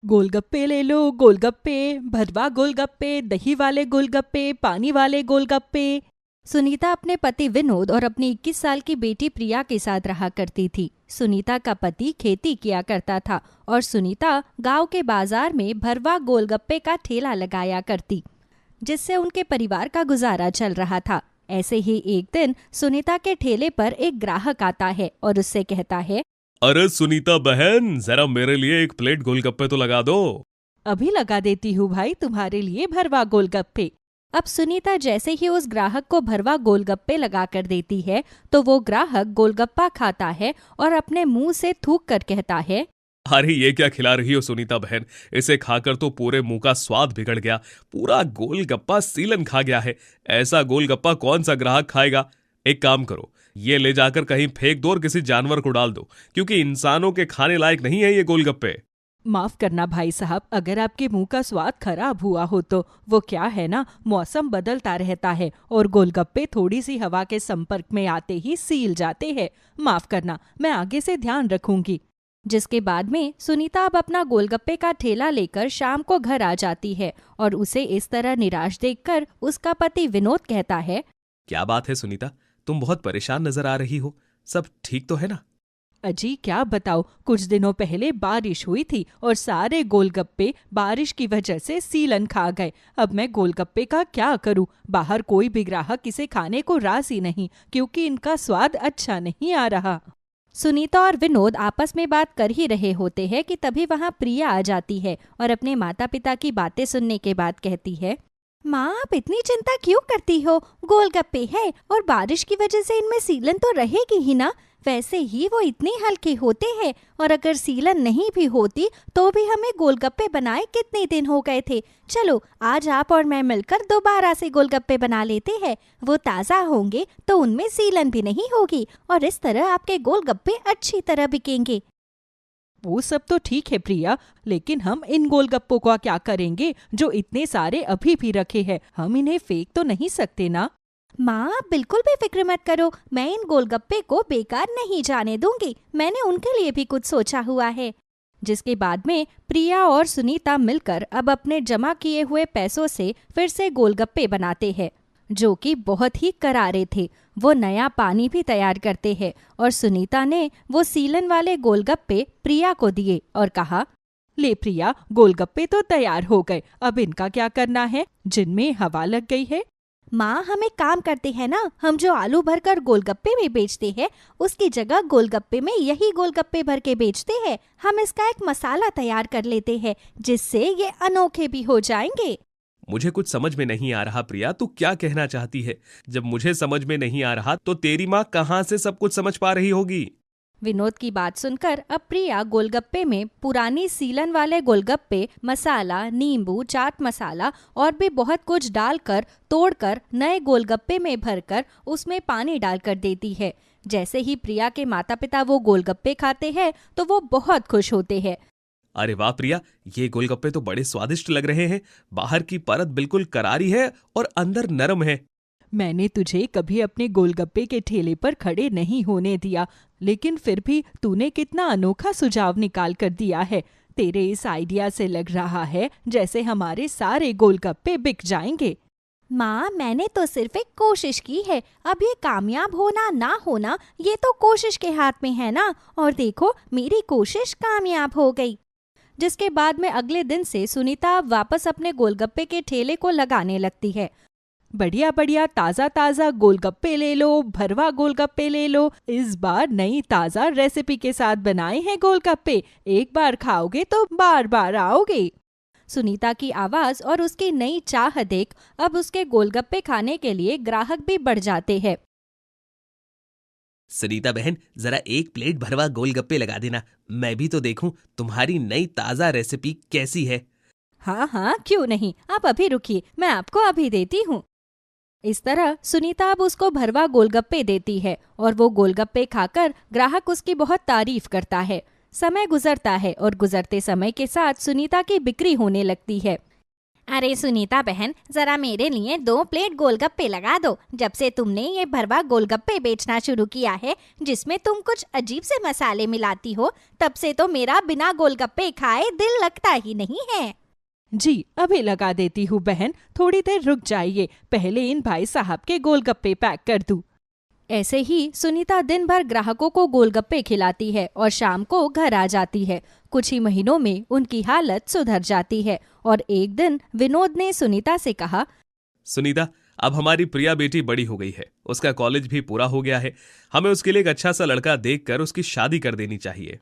गोलगप्पे ले लो गोलगप्पे, भरवा गोलगप्पे, दही वाले गोलगप्पे, पानी वाले गोलगप्पे। सुनीता अपने पति विनोद और अपनी 21 साल की बेटी प्रिया के साथ रहा करती थी। सुनीता का पति खेती किया करता था और सुनीता गांव के बाजार में भरवा गोलगप्पे का ठेला लगाया करती, जिससे उनके परिवार का गुजारा चल रहा था। ऐसे ही एक दिन सुनीता के ठेले पर एक ग्राहक आता है और उससे कहता है, अरे सुनीता बहन, जरा मेरे लिए एक प्लेट गोलगप्पे तो लगा दो। अभी लगा देती हूँ भाई, तुम्हारे लिए भरवा गोलगप्पे। अब सुनीता जैसे ही उस ग्राहक को भरवा गोलगप्पे लगा कर देती है तो वो ग्राहक गोलगप्पा खाता है और अपने मुंह से थूक कर कहता है, अरे ये क्या खिला रही हो सुनीता बहन, इसे खाकर तो पूरे मुंह का स्वाद बिगड़ गया। पूरा गोलगप्पा सीलन खा गया है। ऐसा गोलगप्पा कौन सा ग्राहक खाएगा। एक काम करो, ये ले जाकर कहीं फेंक दो और किसी जानवर को डाल दो, क्योंकि इंसानों के खाने लायक नहीं है ये गोलगप्पे। माफ करना भाई साहब, अगर आपके मुंह का स्वाद खराब हुआ हो तो वो क्या है ना, मौसम बदलता रहता है और गोलगप्पे थोड़ी सी हवा के संपर्क में आते ही सील जाते हैं। माफ करना, मैं आगे से ध्यान रखूंगी। जिसके बाद में सुनीता अब अपना गोलगप्पे का ठेला लेकर शाम को घर आ जाती है और उसे इस तरह निराश देखकर उसका पति विनोद कहता है, क्या बात है सुनीता, तुम बहुत परेशान नजर आ रही हो। सब ठीक तो है ना। अजी क्या बताओ, कुछ दिनों पहले बारिश हुई थी और सारे गोलगप्पे बारिश की वजह से सीलन खा गए। अब मैं गोलगप्पे का क्या करूं। बाहर कोई भी ग्राहक इसे खाने को राजी नहीं, क्योंकि इनका स्वाद अच्छा नहीं आ रहा। सुनीता और विनोद आपस में बात कर ही रहे होते हैं कि तभी वहाँ प्रिया आ जाती है और अपने माता पिता की बातें सुनने के बाद कहती है, माँ आप इतनी चिंता क्यों करती हो। गोलगप्पे है और बारिश की वजह से इनमें सीलन तो रहेगी ही ना। वैसे ही वो इतने हल्के होते हैं और अगर सीलन नहीं भी होती तो भी हमें गोलगप्पे बनाए कितने दिन हो गए थे। चलो आज आप और मैं मिलकर दोबारा से गोलगप्पे बना लेते हैं। वो ताज़ा होंगे तो उनमें सीलन भी नहीं होगी और इस तरह आपके गोलगप्पे अच्छी तरह बिकेंगे। वो सब तो ठीक है प्रिया, लेकिन हम इन गोलगप्पों का क्या करेंगे जो इतने सारे अभी भी रखे हैं। हम इन्हें फेंक तो नहीं सकते ना। माँ आप बिल्कुल भी फिक्र मत करो, मैं इन गोलगप्पे को बेकार नहीं जाने दूंगी। मैंने उनके लिए भी कुछ सोचा हुआ है। जिसके बाद में प्रिया और सुनीता मिलकर अब अपने जमा किए हुए पैसों से फिर से गोलगप्पे बनाते हैं, जो कि बहुत ही करारे थे। वो नया पानी भी तैयार करते हैं और सुनीता ने वो सीलन वाले गोलगप्पे प्रिया को दिए और कहा, ले प्रिया, गोलगप्पे तो तैयार हो गए, अब इनका क्या करना है जिनमें हवा लग गई है। माँ हम एक काम करते हैं ना, हम जो आलू भरकर गोलगप्पे में बेचते हैं उसकी जगह गोलगप्पे में यही गोलगप्पे भर के बेचते हैं। हम इसका एक मसाला तैयार कर लेते हैं जिससे ये अनोखे भी हो जाएंगे। मुझे कुछ समझ में नहीं आ रहा प्रिया, तू क्या कहना चाहती है। जब मुझे समझ में नहीं आ रहा तो तेरी माँ कहाँ से सब कुछ समझ पा रही होगी। विनोद की बात सुनकर अब प्रिया गोलगप्पे में पुरानी सीलन वाले गोलगप्पे, मसाला, नींबू, चाट मसाला और भी बहुत कुछ डालकर तोड़कर नए गोलगप्पे में भरकर उसमें पानी डालकर देती है। जैसे ही प्रिया के माता पिता वो गोलगप्पे खाते हैं तो वो बहुत खुश होते हैं। अरे वाह प्रिया, ये गोलगप्पे तो बड़े स्वादिष्ट लग रहे हैं। बाहर की परत बिल्कुल करारी है और अंदर नरम है। मैंने तुझे कभी अपने गोलगप्पे के ठेले पर खड़े नहीं होने दिया, लेकिन फिर भी तूने कितना अनोखा सुझाव निकाल कर दिया है। तेरे इस आइडिया से लग रहा है जैसे हमारे सारे गोलगप्पे बिक जाएंगे। माँ मैंने तो सिर्फ एक कोशिश की है, अब ये कामयाब होना ना होना ये तो कोशिश के हाथ में है ना। और देखो मेरी कोशिश कामयाब हो गई। जिसके बाद में अगले दिन से सुनीता वापस अपने गोलगप्पे के ठेले को लगाने लगती है। बढ़िया बढ़िया ताज़ा ताज़ा गोलगप्पे ले लो, भरवा गोलगप्पे ले लो। इस बार नई ताज़ा रेसिपी के साथ बनाए हैं गोलगप्पे, एक बार खाओगे तो बार बार आओगे। सुनीता की आवाज़ और उसकी नई चाह देख अब उसके गोलगप्पे खाने के लिए ग्राहक भी बढ़ जाते हैं। सुनीता बहन, जरा एक प्लेट भरवा गोलगप्पे लगा देना, मैं भी तो देखूं तुम्हारी नई ताजा रेसिपी कैसी है। हाँ हाँ क्यों नहीं, आप अभी रुकिए, मैं आपको अभी देती हूँ। इस तरह सुनीता अब उसको भरवा गोलगप्पे देती है और वो गोलगप्पे खाकर ग्राहक उसकी बहुत तारीफ करता है। समय गुजरता है और गुजरते समय के साथ सुनीता की बिक्री होने लगती है। अरे सुनीता बहन, जरा मेरे लिए 2 प्लेट गोलगप्पे लगा दो। जब से तुमने ये भरवा गोलगप्पे बेचना शुरू किया है, जिसमें तुम कुछ अजीब से मसाले मिलाती हो, तब से तो मेरा बिना गोलगप्पे खाए दिल लगता ही नहीं है। जी अभी लगा देती हूँ बहन, थोड़ी देर रुक जाइए, पहले इन भाई साहब के गोलगप्पे पैक कर दूँ। ऐसे ही सुनीता दिन भर ग्राहकों को गोलगप्पे खिलाती है और शाम को घर आ जाती है। कुछ ही महीनों में उनकी हालत सुधर जाती है और एक दिन विनोद ने सुनीता से कहा, सुनीता, अब हमारी प्रिया बेटी बड़ी हो गई है, उसका कॉलेज भी पूरा हो गया है, हमें उसके लिए एक अच्छा सा लड़का देखकर उसकी शादी कर देनी चाहिए।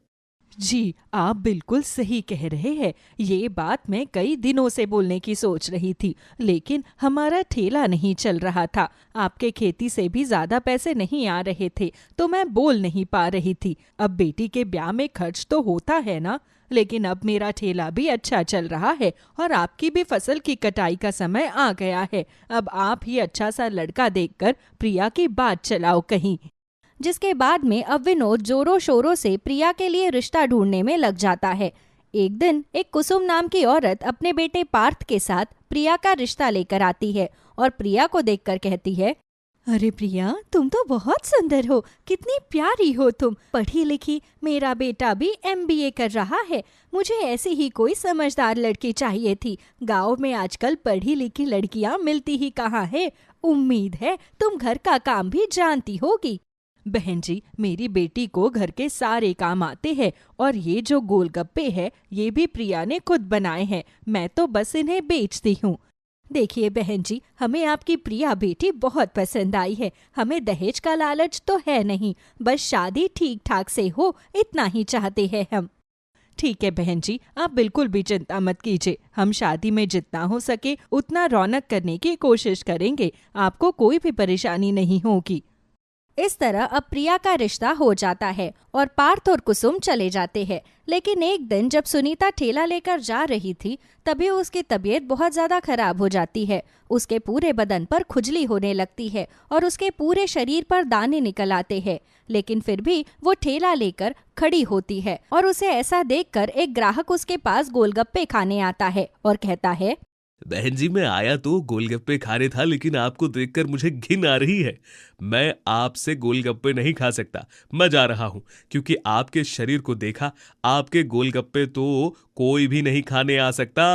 जी आप बिल्कुल सही कह रहे हैं, ये बात मैं कई दिनों से बोलने की सोच रही थी, लेकिन हमारा ठेला नहीं चल रहा था, आपके खेती से भी ज्यादा पैसे नहीं आ रहे थे, तो मैं बोल नहीं पा रही थी। अब बेटी के ब्याह में खर्च तो होता है ना, लेकिन अब मेरा ठेला भी अच्छा चल रहा है और आपकी भी फसल की कटाई का समय आ गया है। अब आप ही अच्छा सा लड़का देखकर प्रिया की बात चलाओ कहीं। जिसके बाद में अब विनोद जोरों शोरों से प्रिया के लिए रिश्ता ढूंढने में लग जाता है। एक दिन एक कुसुम नाम की औरत अपने बेटे पार्थ के साथ प्रिया का रिश्ता लेकर आती है और प्रिया को देखकर कहती है, अरे प्रिया, तुम तो बहुत सुंदर हो, कितनी प्यारी हो तुम, पढ़ी लिखी, मेरा बेटा भी MBA कर रहा है, मुझे ऐसी ही कोई समझदार लड़की चाहिए थी। गांव में आजकल पढ़ी लिखी लड़कियां मिलती ही कहाँ है, उम्मीद है तुम घर का काम भी जानती होगी। बहन जी, मेरी बेटी को घर के सारे काम आते हैं और ये जो गोलगप्पे है ये भी प्रिया ने खुद बनाए हैं, मैं तो बस इन्हें बेचती हूँ। देखिए बहन जी, हमें आपकी प्रिया बेटी बहुत पसंद आई है, हमें दहेज का लालच तो है नहीं, बस शादी ठीक ठाक से हो इतना ही चाहते हैं हम। ठीक है बहन जी, आप बिल्कुल भी चिंता मत कीजिए, हम शादी में जितना हो सके उतना रौनक करने की कोशिश करेंगे, आपको कोई भी परेशानी नहीं होगी। इस तरह अब प्रिया का रिश्ता हो जाता है और पार्थ और कुसुम चले जाते हैं। लेकिन एक दिन जब सुनीता ठेला लेकर जा रही थी, तभी उसकी तबीयत बहुत ज्यादा खराब हो जाती है। उसके पूरे बदन पर खुजली होने लगती है और उसके पूरे शरीर पर दाने निकल आते हैं, लेकिन फिर भी वो ठेला लेकर खड़ी होती है और उसे ऐसा देखकर एक ग्राहक उसके पास गोलगप्पे खाने आता है और कहता है, बहन जी, मैं आया तो गोलगप्पे खाने था, लेकिन आपको देखकर मुझे घिन आ रही है। मैं आपसे गोलगप्पे नहीं खा सकता, मैं जा रहा हूं, क्योंकि आपके शरीर को देखा, आपके गोलगप्पे तो कोई भी नहीं खाने आ सकता।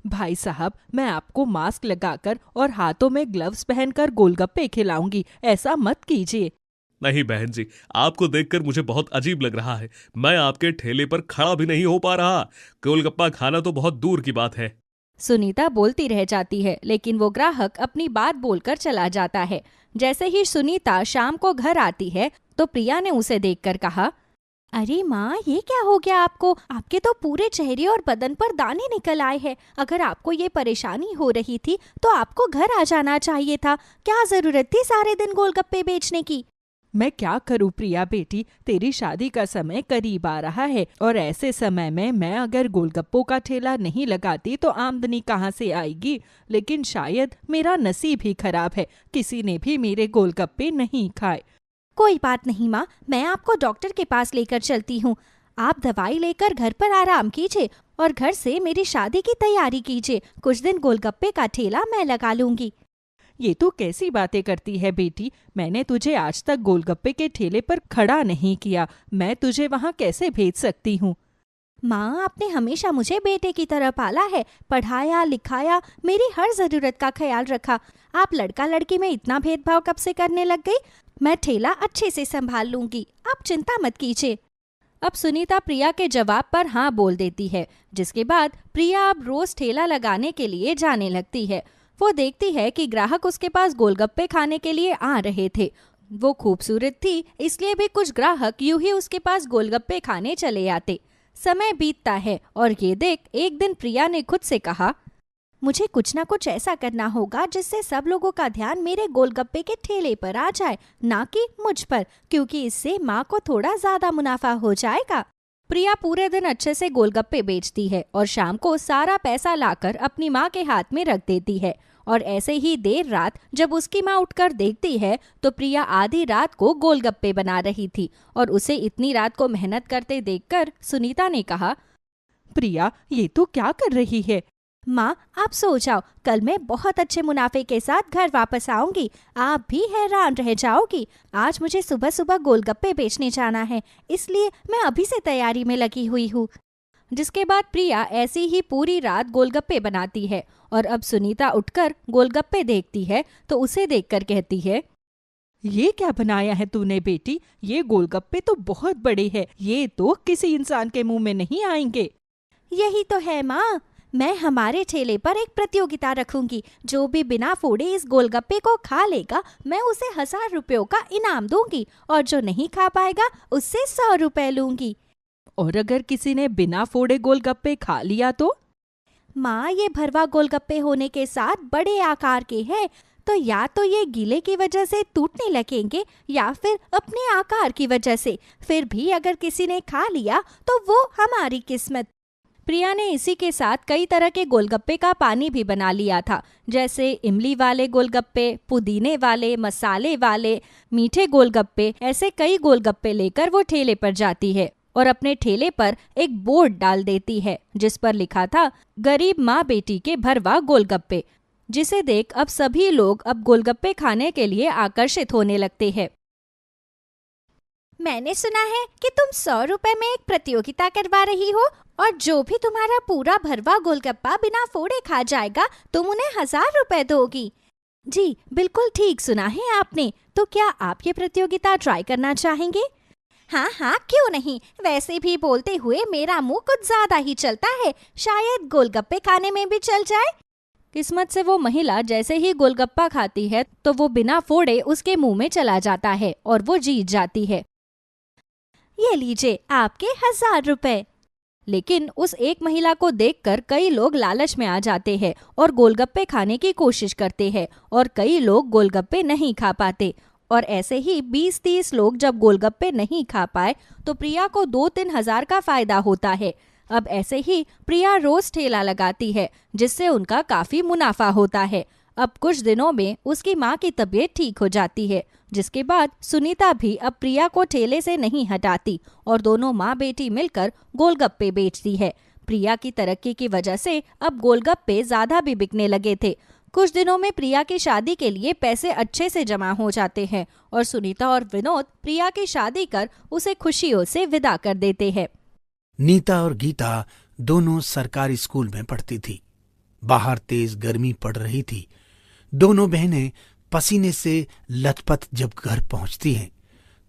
भाई साहब, मैं आपको मास्क लगाकर और हाथों में ग्लव्स पहनकर गोलगप्पे खिलाऊंगी, ऐसा मत कीजिए। नहीं बहन जी, आपको देखकर मुझे बहुत अजीब लग रहा है, मैं आपके ठेले पर खड़ा भी नहीं हो पा रहा, गोलगप्पा खाना तो बहुत दूर की बात है। सुनीता बोलती रह जाती है, लेकिन वो ग्राहक अपनी बात बोलकर चला जाता है। जैसे ही सुनीता शाम को घर आती है तो प्रिया ने उसे देखकर कहा, अरे माँ, ये क्या हो गया आपको? आपके तो पूरे चेहरे और बदन पर दाने निकल आए हैं। अगर आपको ये परेशानी हो रही थी तो आपको घर आ जाना चाहिए था, क्या जरूरत थी सारे दिन गोलगप्पे बेचने की? मैं क्या करूं प्रिया बेटी, तेरी शादी का समय करीब आ रहा है और ऐसे समय में मैं अगर गोलगप्पों का ठेला नहीं लगाती तो आमदनी कहाँ से आएगी। लेकिन शायद मेरा नसीब ही खराब है, किसी ने भी मेरे गोलगप्पे नहीं खाए। कोई बात नहीं माँ, मैं आपको डॉक्टर के पास लेकर चलती हूँ। आप दवाई लेकर घर पर आराम कीजिए और घर से मेरी शादी की तैयारी कीजिए। कुछ दिन गोलगप्पे का ठेला मैं लगा लूंगी। ये तू कैसी बातें करती है बेटी, मैंने तुझे आज तक गोलगप्पे के ठेले पर खड़ा नहीं किया, मैं तुझे वहाँ कैसे भेज सकती हूँ? माँ, आपने हमेशा मुझे बेटे की तरह पाला है, पढ़ाया लिखाया, मेरी हर जरूरत का ख्याल रखा। आप लड़का लड़की में इतना भेदभाव कब से करने लग गई? मैं ठेला अच्छे से संभाल लूंगी, आप चिंता मत कीजिए। अब सुनीता प्रिया के जवाब पर हाँ बोल देती है, जिसके बाद प्रिया अब रोज ठेला लगाने के लिए जाने लगती है। वो देखती है कि ग्राहक उसके पास गोलगप्पे खाने के लिए आ रहे थे। वो खूबसूरत थी, इसलिए भी कुछ ग्राहक यूं ही उसके पास गोलगप्पे खाने चले आते। समय बीतता है और ये देख एक दिन प्रिया ने खुद से कहा, मुझे कुछ ना कुछ ऐसा करना होगा जिससे सब लोगों का ध्यान मेरे गोलगप्पे के ठेले पर आ जाए, ना कि मुझ पर, क्योंकि इससे माँ को थोड़ा ज्यादा मुनाफा हो जाएगा। प्रिया पूरे दिन अच्छे से गोलगप्पे बेचती है और शाम को सारा पैसा लाकर अपनी माँ के हाथ में रख देती है। और ऐसे ही देर रात जब उसकी माँ उठकर देखती है तो प्रिया आधी रात को गोलगप्पे बना रही थी और उसे इतनी रात को मेहनत करते देखकर सुनीता ने कहा, प्रिया, ये तू क्या कर रही है? माँ आप सो जाओ, कल मैं बहुत अच्छे मुनाफे के साथ घर वापस आऊंगी। आप भी हैरान रह जाओगी। आज मुझे सुबह सुबह गोलगप्पे बेचने जाना है, इसलिए मैं अभी से तैयारी में लगी हुई हूँ। जिसके बाद प्रिया ऐसी ही पूरी रात गोलगप्पे बनाती है और अब सुनीता उठकर गोलगप्पे देखती है तो उसे देखकर कहती है, ये क्या बनाया है तूने बेटी? ये गोलगप्पे तो बहुत बड़े हैं, ये तो किसी इंसान के मुंह में नहीं आएंगे। यही तो है माँ, मैं हमारे ठेले पर एक प्रतियोगिता रखूंगी। जो भी बिना फोड़े इस गोलगप्पे को खा लेगा, मैं उसे 1000 रुपयों का इनाम दूंगी और जो नहीं खा पाएगा उससे 100 रुपए लूंगी। और अगर किसी ने बिना फोड़े गोलगप्पे खा लिया तो? माँ ये भरवा गोलगप्पे होने के साथ बड़े आकार के हैं, तो या तो ये गीले की वजह से टूटने लगेंगे या फिर अपने आकार की वजह से। फिर भी अगर किसी ने खा लिया तो वो हमारी किस्मत। प्रिया ने इसी के साथ कई तरह के गोलगप्पे का पानी भी बना लिया था, जैसे इमली वाले गोलगप्पे, पुदीने वाले, मसाले वाले, मीठे गोलगप्पे। ऐसे कई गोलगप्पे लेकर वो ठेले पर जाती है और अपने ठेले पर एक बोर्ड डाल देती है जिस पर लिखा था, गरीब माँ बेटी के भरवा गोलगप्पे, जिसे देख अब सभी लोग अब गोलगप्पे खाने के लिए आकर्षित होने लगते हैं। मैंने सुना है कि तुम 100 रुपए में एक प्रतियोगिता करवा रही हो और जो भी तुम्हारा पूरा भरवा गोलगप्पा बिना फोड़े खा जाएगा तुम उन्हें 1000 रुपए दोगी। जी बिल्कुल ठीक सुना है आपने। तो क्या आप ये प्रतियोगिता ट्राई करना चाहेंगे? हाँ हाँ क्यों नहीं, वैसे भी बोलते हुए मेरा मुंह कुछ ज्यादा ही चलता है, शायद गोलगप्पे खाने में भी चल जाए। किस्मत से वो महिला जैसे ही गोलगप्पा खाती है तो वो बिना फोड़े उसके मुंह में चला जाता है और वो जीत जाती है। ये लीजिए आपके 1000 रुपए। लेकिन उस एक महिला को देखकर कई लोग लालच में आ जाते हैं और गोलगप्पे खाने की कोशिश करते हैं और कई लोग गोलगप्पे नहीं खा पाते। और ऐसे ही 20-30 लोग जब गोलगप्पे नहीं खा पाए तो प्रिया को 2-3 हजार का फायदा होता है। अब ऐसे ही प्रिया रोज ठेला लगाती है जिससे उनका काफी मुनाफा होता है। अब कुछ दिनों में उसकी माँ की तबीयत ठीक हो जाती है, जिसके बाद सुनीता भी अब प्रिया को ठेले से नहीं हटाती और दोनों माँ बेटी मिलकर गोलगप्पे बेचती है। प्रिया की तरक्की की वजह से अब गोलगप्पे ज्यादा भी बिकने लगे थे। कुछ दिनों में प्रिया की शादी के लिए पैसे अच्छे से जमा हो जाते हैं और सुनीता और विनोद प्रिया की शादी कर उसे खुशियों से विदा कर देते हैं। नीता और गीता दोनों सरकारी स्कूल में पढ़ती थी। बाहर तेज गर्मी पड़ रही थी। दोनों बहनें पसीने से लथपथ जब घर पहुंचती हैं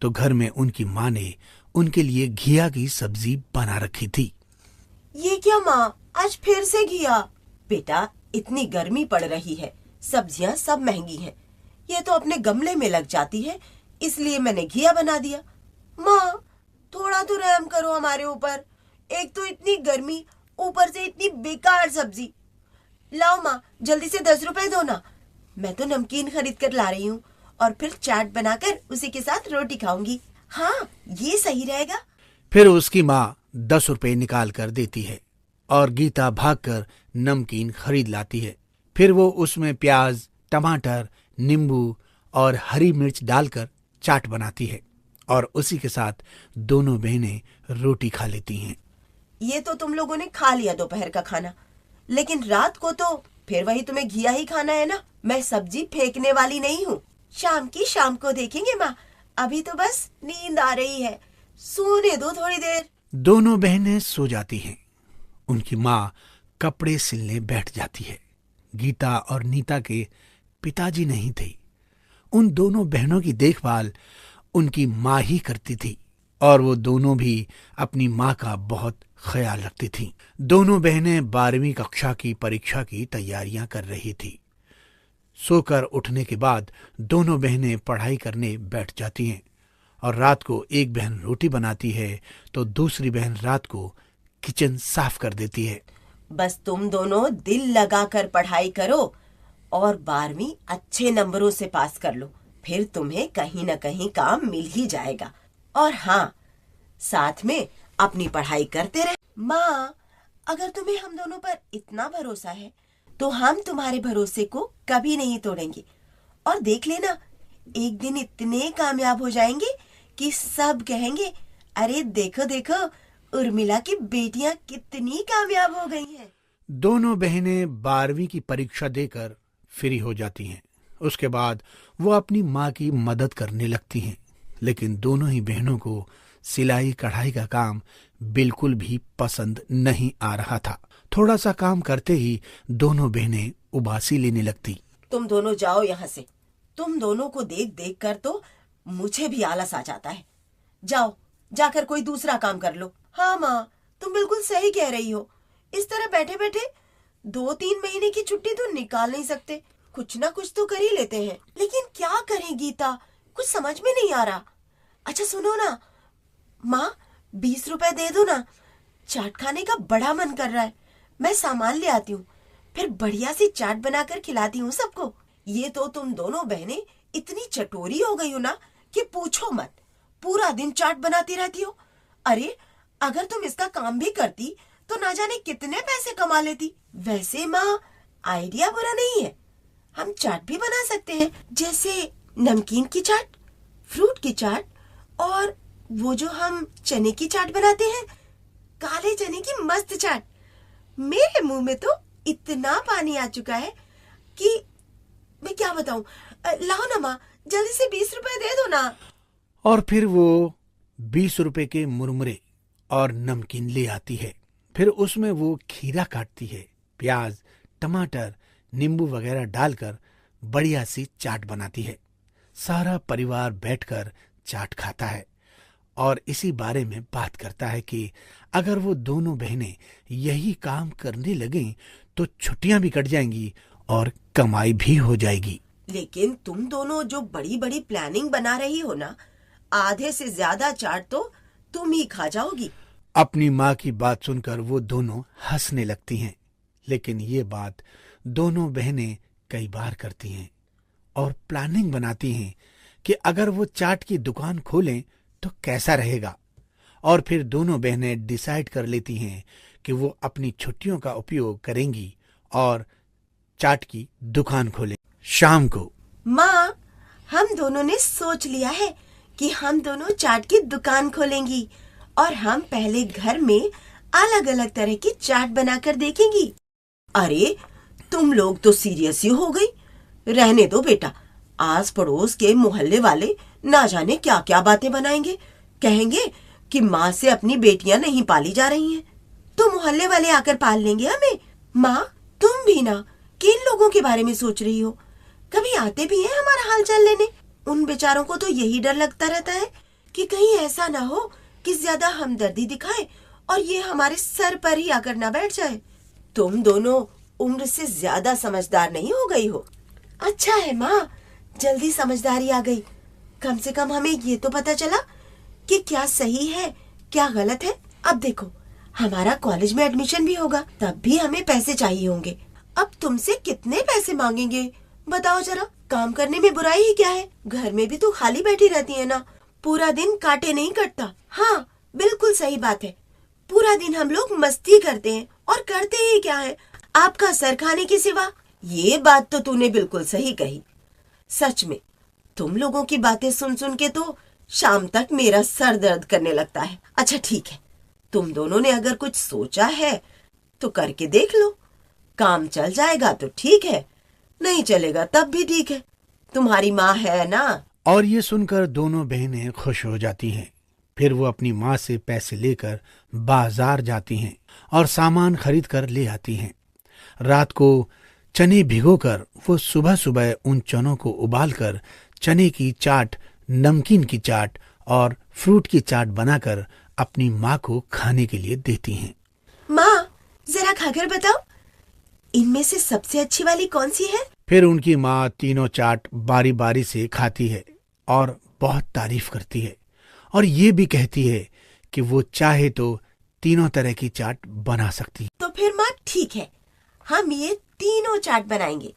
तो घर में उनकी माँ ने उनके लिए घिया की सब्जी बना रखी थी। ये क्या माँ, आज फिर से घिया? बेटा इतनी गर्मी पड़ रही है, सब्जियाँ सब महंगी हैं। ये तो अपने गमले में लग जाती है, इसलिए मैंने घिया बना दिया। माँ थोड़ा तो रहम करो हमारे ऊपर। एक तो इतनी गर्मी, ऊपर से इतनी बेकार सब्जी। लाओ माँ जल्दी से 10 रुपए दो ना। मैं तो नमकीन खरीद कर ला रही हूँ और फिर चाट बनाकर उसी के साथ रोटी खाऊंगी। हाँ ये सही रहेगा। फिर उसकी माँ 10 रुपए निकाल कर देती है और गीता भागकर नमकीन खरीद लाती है। फिर वो उसमें प्याज, टमाटर, नींबू और हरी मिर्च डालकर चाट बनाती है और उसी के साथ दोनों बहनें रोटी खा लेती हैं। ये तो तुम लोगों ने खा लिया दोपहर का खाना, लेकिन रात को तो फिर वही तुम्हें घिया ही खाना है ना। मैं सब्जी फेंकने वाली नहीं हूँ। शाम की शाम को देखेंगे माँ, अभी तो बस नींद आ रही है, सोने दो थोड़ी देर। दोनों बहनें सो जाती हैं। उनकी माँ कपड़े सिलने बैठ जाती है। गीता और नीता के पिताजी नहीं थे। उन दोनों बहनों की देखभाल उनकी माँ ही करती थी और वो दोनों भी अपनी माँ का बहुत ख्याल रखती थीं। दोनों बहनें 12वीं कक्षा की परीक्षा की तैयारियां कर रही थी। सोकर उठने के बाद दोनों बहनें पढ़ाई करने बैठ जाती हैं और रात को एक बहन रोटी बनाती है तो दूसरी बहन रात को किचन साफ कर देती है। बस तुम दोनों दिल लगाकर पढ़ाई करो और 12वीं अच्छे नंबरों से पास कर लो, फिर तुम्हें कहीं न कहीं काम मिल ही जाएगा। और हाँ, साथ में अपनी पढ़ाई करते रहे। माँ अगर तुम्हें हम दोनों पर इतना भरोसा है तो हम तुम्हारे भरोसे को कभी नहीं तोड़ेंगे। और देख लेना, एक दिन इतने कामयाब हो जाएंगे कि सब कहेंगे, अरे देखो देखो उर्मिला की बेटियां कितनी कामयाब हो गई हैं। दोनों बहनें 12वीं की परीक्षा देकर फ्री हो जाती हैं। उसके बाद वो अपनी माँ की मदद करने लगती हैं। लेकिन दोनों ही बहनों को सिलाई कढ़ाई का काम बिल्कुल भी पसंद नहीं आ रहा था। थोड़ा सा काम करते ही दोनों बहनें उबासी लेने लगती। तुम दोनों जाओ यहाँ से। तुम दोनों को देख देख कर तो मुझे भी आलस आ जाता है। जाओ, जाकर कोई दूसरा काम कर लो। हाँ माँ, तुम बिल्कुल सही कह रही हो। इस तरह बैठे बैठे 2-3 महीने की छुट्टी तो निकाल नहीं सकते। कुछ ना कुछ तो कर ही लेते हैं। लेकिन क्या करें गीता, कुछ समझ में नहीं आ रहा। अच्छा सुनो ना माँ, 20 रुपए दे दो ना। चाट खाने का बड़ा मन कर रहा है। मैं सामान ले आती हूँ, फिर बढ़िया सी चाट बनाकर खिलाती हूँ सबको। ये तो तुम दोनों बहनें इतनी चटोरी हो गई हो ना कि पूछो मत। पूरा दिन चाट बनाती रहती हो। अरे अगर तुम इसका काम भी करती तो ना जाने कितने पैसे कमा लेती। वैसे माँ, आइडिया बुरा नहीं है। हम चाट भी बना सकते हैं, जैसे नमकीन की चाट, फ्रूट की चाट, और वो जो हम चने की चाट बनाते हैं, काले चने की मस्त चाट। मेरे मुंह में तो इतना पानी आ चुका है कि मैं क्या बताऊं। लाओ ना माँ, जल्दी से 20 रुपए दे दो ना। और फिर वो 20 रुपए के मुरमुरे और नमकीन ले आती है। फिर उसमें वो खीरा काटती है, प्याज, टमाटर, नींबू वगैरह डालकर बढ़िया सी चाट बनाती है। सारा परिवार बैठकर चाट खाता है और इसी बारे में बात करता है कि अगर वो दोनों बहनें यही काम करने लगें तो छुट्टियां भी कट जाएंगी और कमाई भी हो जाएगी। लेकिन तुम दोनों जो बड़ी बड़ी प्लानिंग बना रही हो ना, आधे से ज्यादा चाट तो तुम ही खा जाओगी। अपनी माँ की बात सुनकर वो दोनों हंसने लगती हैं। लेकिन ये बात दोनों बहनें कई बार करती हैं और प्लानिंग बनाती हैं कि अगर वो चाट की दुकान खोलें तो कैसा रहेगा। और फिर दोनों बहनें डिसाइड कर लेती हैं कि वो अपनी छुट्टियों का उपयोग करेंगी और चाट की दुकान खोलें। शाम को माँ, हम दोनों ने सोच लिया है कि हम दोनों चाट की दुकान खोलेंगी और हम पहले घर में अलग अलग तरह की चाट बनाकर देखेंगी। अरे तुम लोग तो सीरियस ही हो गई। रहने दो बेटा, आस पड़ोस के मोहल्ले वाले ना जाने क्या क्या बातें बनाएंगे। कहेंगे कि माँ से अपनी बेटियां नहीं पाली जा रही हैं, तो मोहल्ले वाले आकर पाल लेंगे हमें। माँ, तुम भी ना किन लोगों के बारे में सोच रही हो? कभी आते भी हैं हमारा हालचाल लेने। उन बेचारों को तो यही डर लगता रहता है कि कहीं ऐसा ना हो कि ज्यादा हमदर्दी दिखाए और ये हमारे सर पर ही आकर ना बैठ जाए। तुम दोनों उम्र से ज्यादा समझदार नहीं हो गई हो। अच्छा है माँ, जल्दी समझदारी आ गई। कम से कम हमें ये तो पता चला कि क्या सही है क्या गलत है। अब देखो, हमारा कॉलेज में एडमिशन भी होगा, तब भी हमें पैसे चाहिए होंगे। अब तुमसे कितने पैसे मांगेंगे बताओ जरा। काम करने में बुराई ही क्या है? घर में भी तो खाली बैठी रहती है ना, पूरा दिन काटे नहीं कटता। हाँ, बिल्कुल सही बात है। पूरा दिन हम लोग मस्ती करते हैं और करते ही क्या है, आपका सर खाने के सिवा। ये बात तो तूने बिल्कुल सही कही। सच में तुम लोगों की बातें सुन सुन के तो शाम तक मेरा सर दर्द करने लगता है। अच्छा ठीक है, तुम दोनों ने अगर कुछ सोचा है तो करके देख लो। काम चल जाएगा तो ठीक है, नहीं चलेगा तब भी ठीक है। तुम्हारी माँ है ना। और ये सुनकर दोनों बहनें खुश हो जाती हैं। फिर वो अपनी माँ से पैसे लेकर बाजार जाती हैं और सामान खरीद कर ले आती हैं। रात को चने भिगोकर वो सुबह सुबह उन चनों को उबालकर चने की चाट, नमकीन की चाट और फ्रूट की चाट बनाकर अपनी माँ को खाने के लिए देती हैं। माँ, जरा खाकर बताओ, इनमें से सबसे अच्छी वाली कौन सी है? फिर उनकी माँ तीनों चाट बारी बारी से खाती है और बहुत तारीफ करती है और ये भी कहती है कि वो चाहे तो तीनों तरह की चाट बना सकती है। तो फिर माँ ठीक है, हम ये तीनों चाट बनाएंगे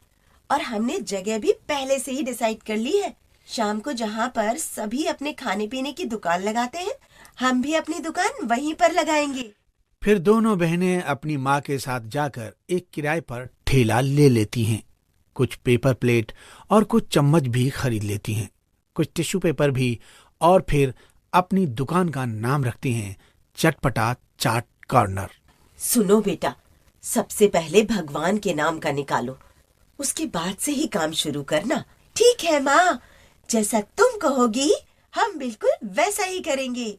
और हमने जगह भी पहले से ही डिसाइड कर ली है। शाम को जहाँ पर सभी अपने खाने पीने की दुकान लगाते हैं, हम भी अपनी दुकान वहीं पर लगाएंगे। फिर दोनों बहनें अपनी माँ के साथ जाकर एक किराए पर ठेला ले लेती हैं। कुछ पेपर प्लेट और कुछ चम्मच भी खरीद लेती हैं, कुछ टिश्यू पेपर भी, और फिर अपनी दुकान का नाम रखती हैं चटपटा चाट कॉर्नर। सुनो बेटा, सबसे पहले भगवान के नाम का निकालो, उसके बाद से ही काम शुरू करना। ठीक है माँ, जैसा तुम कहोगी हम बिल्कुल वैसा ही करेंगे।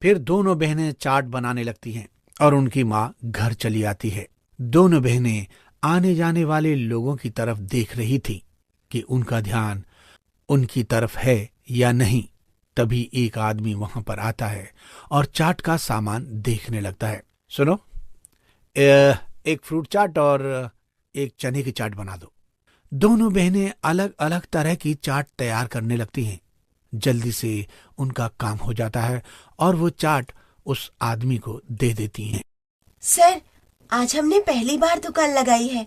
फिर दोनों बहनें चाट बनाने लगती हैं और उनकी माँ घर चली आती है। दोनों बहनें आने जाने वाले लोगों की तरफ देख रही थी कि उनका ध्यान उनकी तरफ है या नहीं। तभी एक आदमी वहां पर आता है और चाट का सामान देखने लगता है। सुनो, एक फ्रूट चाट और एक चने की चाट बना दो। दोनों बहनें अलग अलग तरह की चाट तैयार करने लगती हैं। जल्दी से उनका काम हो जाता है और वो चाट उस आदमी को दे देती हैं। सर, आज हमने पहली बार दुकान लगाई है,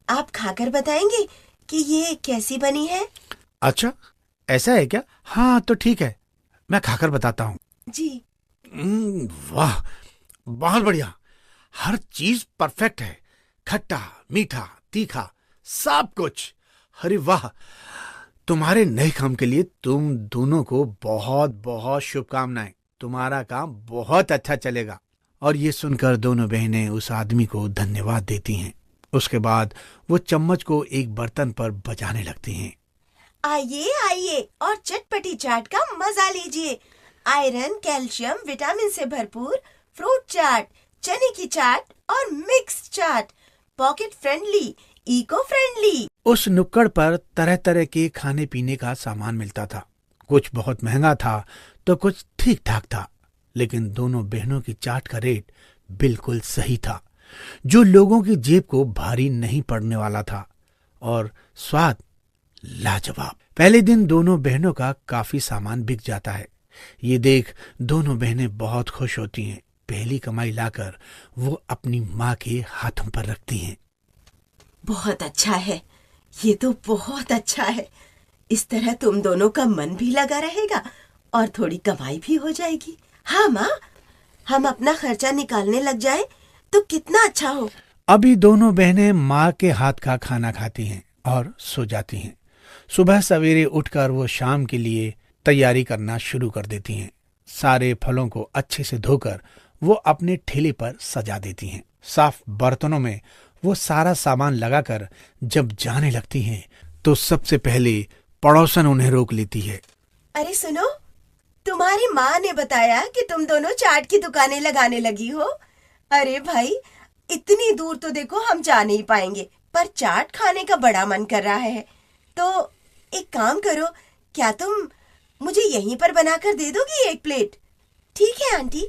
आप खाकर बताएंगे कि ये कैसी बनी है? अच्छा, ऐसा है क्या? हाँ तो ठीक है, मैं खाकर बताता हूँ। जी। वाह, बहुत बढ़िया, हर चीज परफेक्ट है। खट्टा, मीठा, तीखा, सब कुछ। अरे वाह, तुम्हारे नए काम के लिए तुम दोनों को बहुत बहुत शुभकामनाएं। तुम्हारा काम बहुत अच्छा चलेगा। और ये सुनकर दोनों बहनें उस आदमी को धन्यवाद देती हैं। उसके बाद वो चम्मच को एक बर्तन पर बजाने लगती हैं। आइए आइए और चटपटी चाट का मजा लीजिए। आयरन, कैल्शियम, विटामिन से भरपूर फ्रूट चाट, चने की चाट और मिक्स चाट, पॉकेट फ्रेंडली, इको फ्रेंडली। उस नुक्कड़ पर तरह तरह के खाने पीने का सामान मिलता था। कुछ बहुत महंगा था तो कुछ ठीक ठाक था, लेकिन दोनों बहनों की चाट का रेट बिल्कुल सही था, जो लोगों की जेब को भारी नहीं पड़ने वाला था, और स्वाद लाजवाब। पहले दिन दोनों बहनों का काफी सामान बिक जाता है। ये देख दोनों बहनें बहुत खुश होती हैं। पहली कमाई लाकर वो अपनी माँ के हाथों पर रखती हैं। बहुत अच्छा है, ये तो बहुत अच्छा है। इस तरह तुम दोनों का मन भी लगा रहेगा और थोड़ी कमाई भी हो जाएगी। हाँ माँ, हम अपना खर्चा निकालने लग जाए तो कितना अच्छा हो। अभी दोनों बहनें माँ के हाथ का खाना खाती हैं और सो जाती हैं। सुबह सवेरे उठकर वो शाम के लिए तैयारी करना शुरू कर देती हैं। सारे फलों को अच्छे से धोकर वो अपने ठेले पर सजा देती हैं। साफ बर्तनों में वो सारा सामान लगाकर जब जाने लगती हैं तो सबसे पहले पड़ोसन उन्हें रोक लेती है। अरे सुनो, तुम्हारी माँ ने बताया कि तुम दोनों चाट की दुकानें लगाने लगी हो। अरे भाई, इतनी दूर तो देखो हम जा नहीं पाएंगे, पर चाट खाने का बड़ा मन कर रहा है। तो एक काम करो, क्या तुम मुझे यहीं पर बनाकर दे दोगी एक प्लेट? ठीक है आंटी,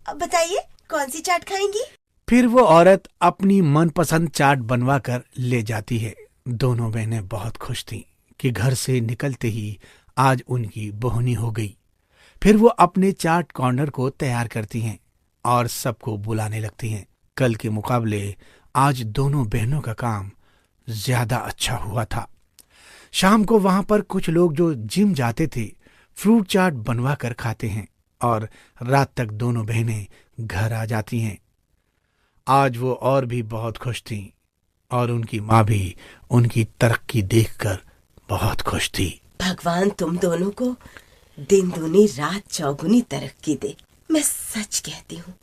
अब बताइए कौन सी चाट खाएंगी? फिर वो औरत अपनी मनपसंद चाट बनवा कर ले जाती है। दोनों बहनें बहुत खुश थीं कि घर से निकलते ही आज उनकी बोहनी हो गई। फिर वो अपने चाट कॉर्नर को तैयार करती हैं और सबको बुलाने लगती हैं। कल के मुकाबले आज दोनों बहनों का काम ज्यादा अच्छा हुआ था। शाम को वहां पर कुछ लोग जो जिम जाते थे फ्रूट चाट बनवा कर खाते हैं और रात तक दोनों बहनें घर आ जाती हैं। आज वो और भी बहुत खुश थीं और उनकी माँ भी उनकी तरक्की देखकर बहुत खुश थी। भगवान तुम दोनों को दिन दूनी रात चौगुनी तरक्की दे। मैं सच कहती हूँ,